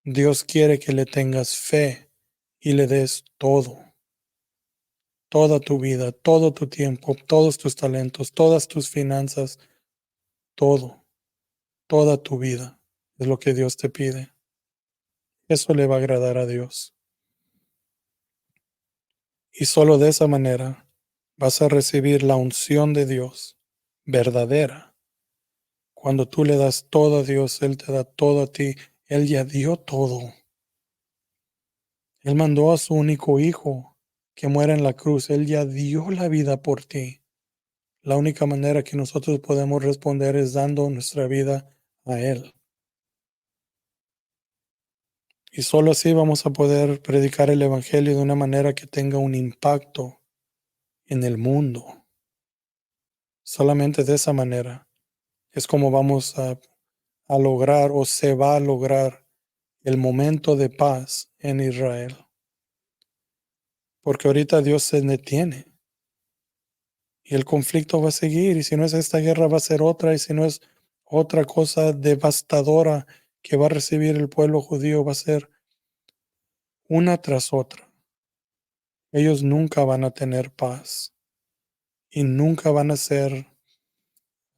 Dios quiere que le tengas fe y le des todo, toda tu vida, todo tu tiempo, todos tus talentos, todas tus finanzas, todo, toda tu vida. Es lo que Dios te pide. Eso le va a agradar a Dios. Y solo de esa manera vas a recibir la unción de Dios verdadera. Cuando tú le das todo a Dios, Él te da todo a ti. Él ya dio todo. Él mandó a su único hijo que muera en la cruz. Él ya dio la vida por ti. La única manera que nosotros podemos responder es dando nuestra vida a Él. Y solo así vamos a poder predicar el Evangelio de una manera que tenga un impacto en el mundo. Solamente de esa manera es como vamos a lograr o se va a lograr el momento de paz en Israel. Porque ahorita Dios se detiene y el conflicto va a seguir. Y si no es esta guerra, va a ser otra. Y si no es otra cosa devastadora que va a recibir el pueblo judío, va a ser una tras otra. Ellos nunca van a tener paz y nunca van a ser,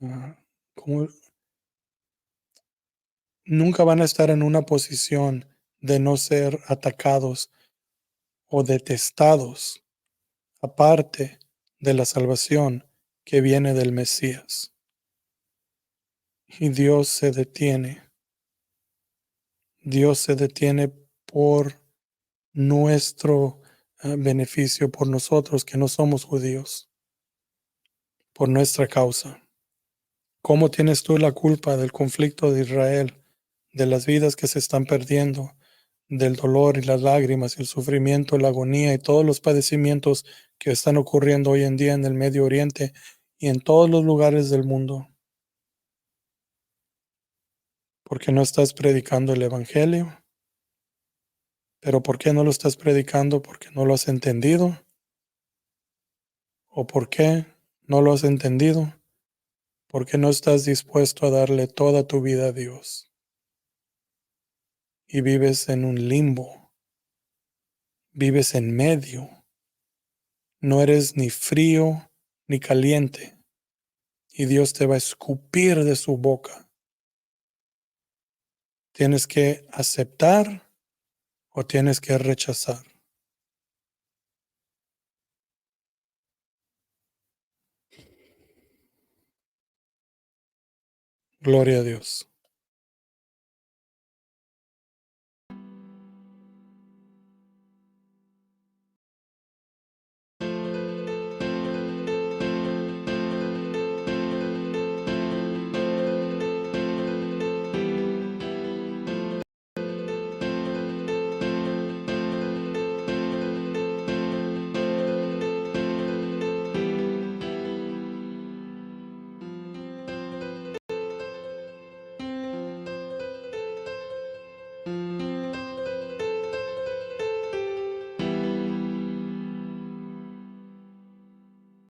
ah, como, nunca van a estar en una posición de no ser atacados o detestados, aparte de la salvación que viene del Mesías. Y Dios se detiene por nuestro beneficio, por nosotros que no somos judíos, por nuestra causa. ¿Cómo tienes tú la culpa del conflicto de Israel, de las vidas que se están perdiendo, del dolor y las lágrimas, el sufrimiento, la agonía y todos los padecimientos que están ocurriendo hoy en día en el Medio Oriente y en todos los lugares del mundo? Porque no estás predicando el Evangelio. ¿Pero por qué no lo estás predicando? ¿Porque no lo has entendido? ¿O por qué? No lo has entendido porque no estás dispuesto a darle toda tu vida a Dios. Y vives en un limbo, vives en medio. No eres ni frío ni caliente. Y Dios te va a escupir de su boca. Tienes que aceptar o tienes que rechazar. Gloria a Dios.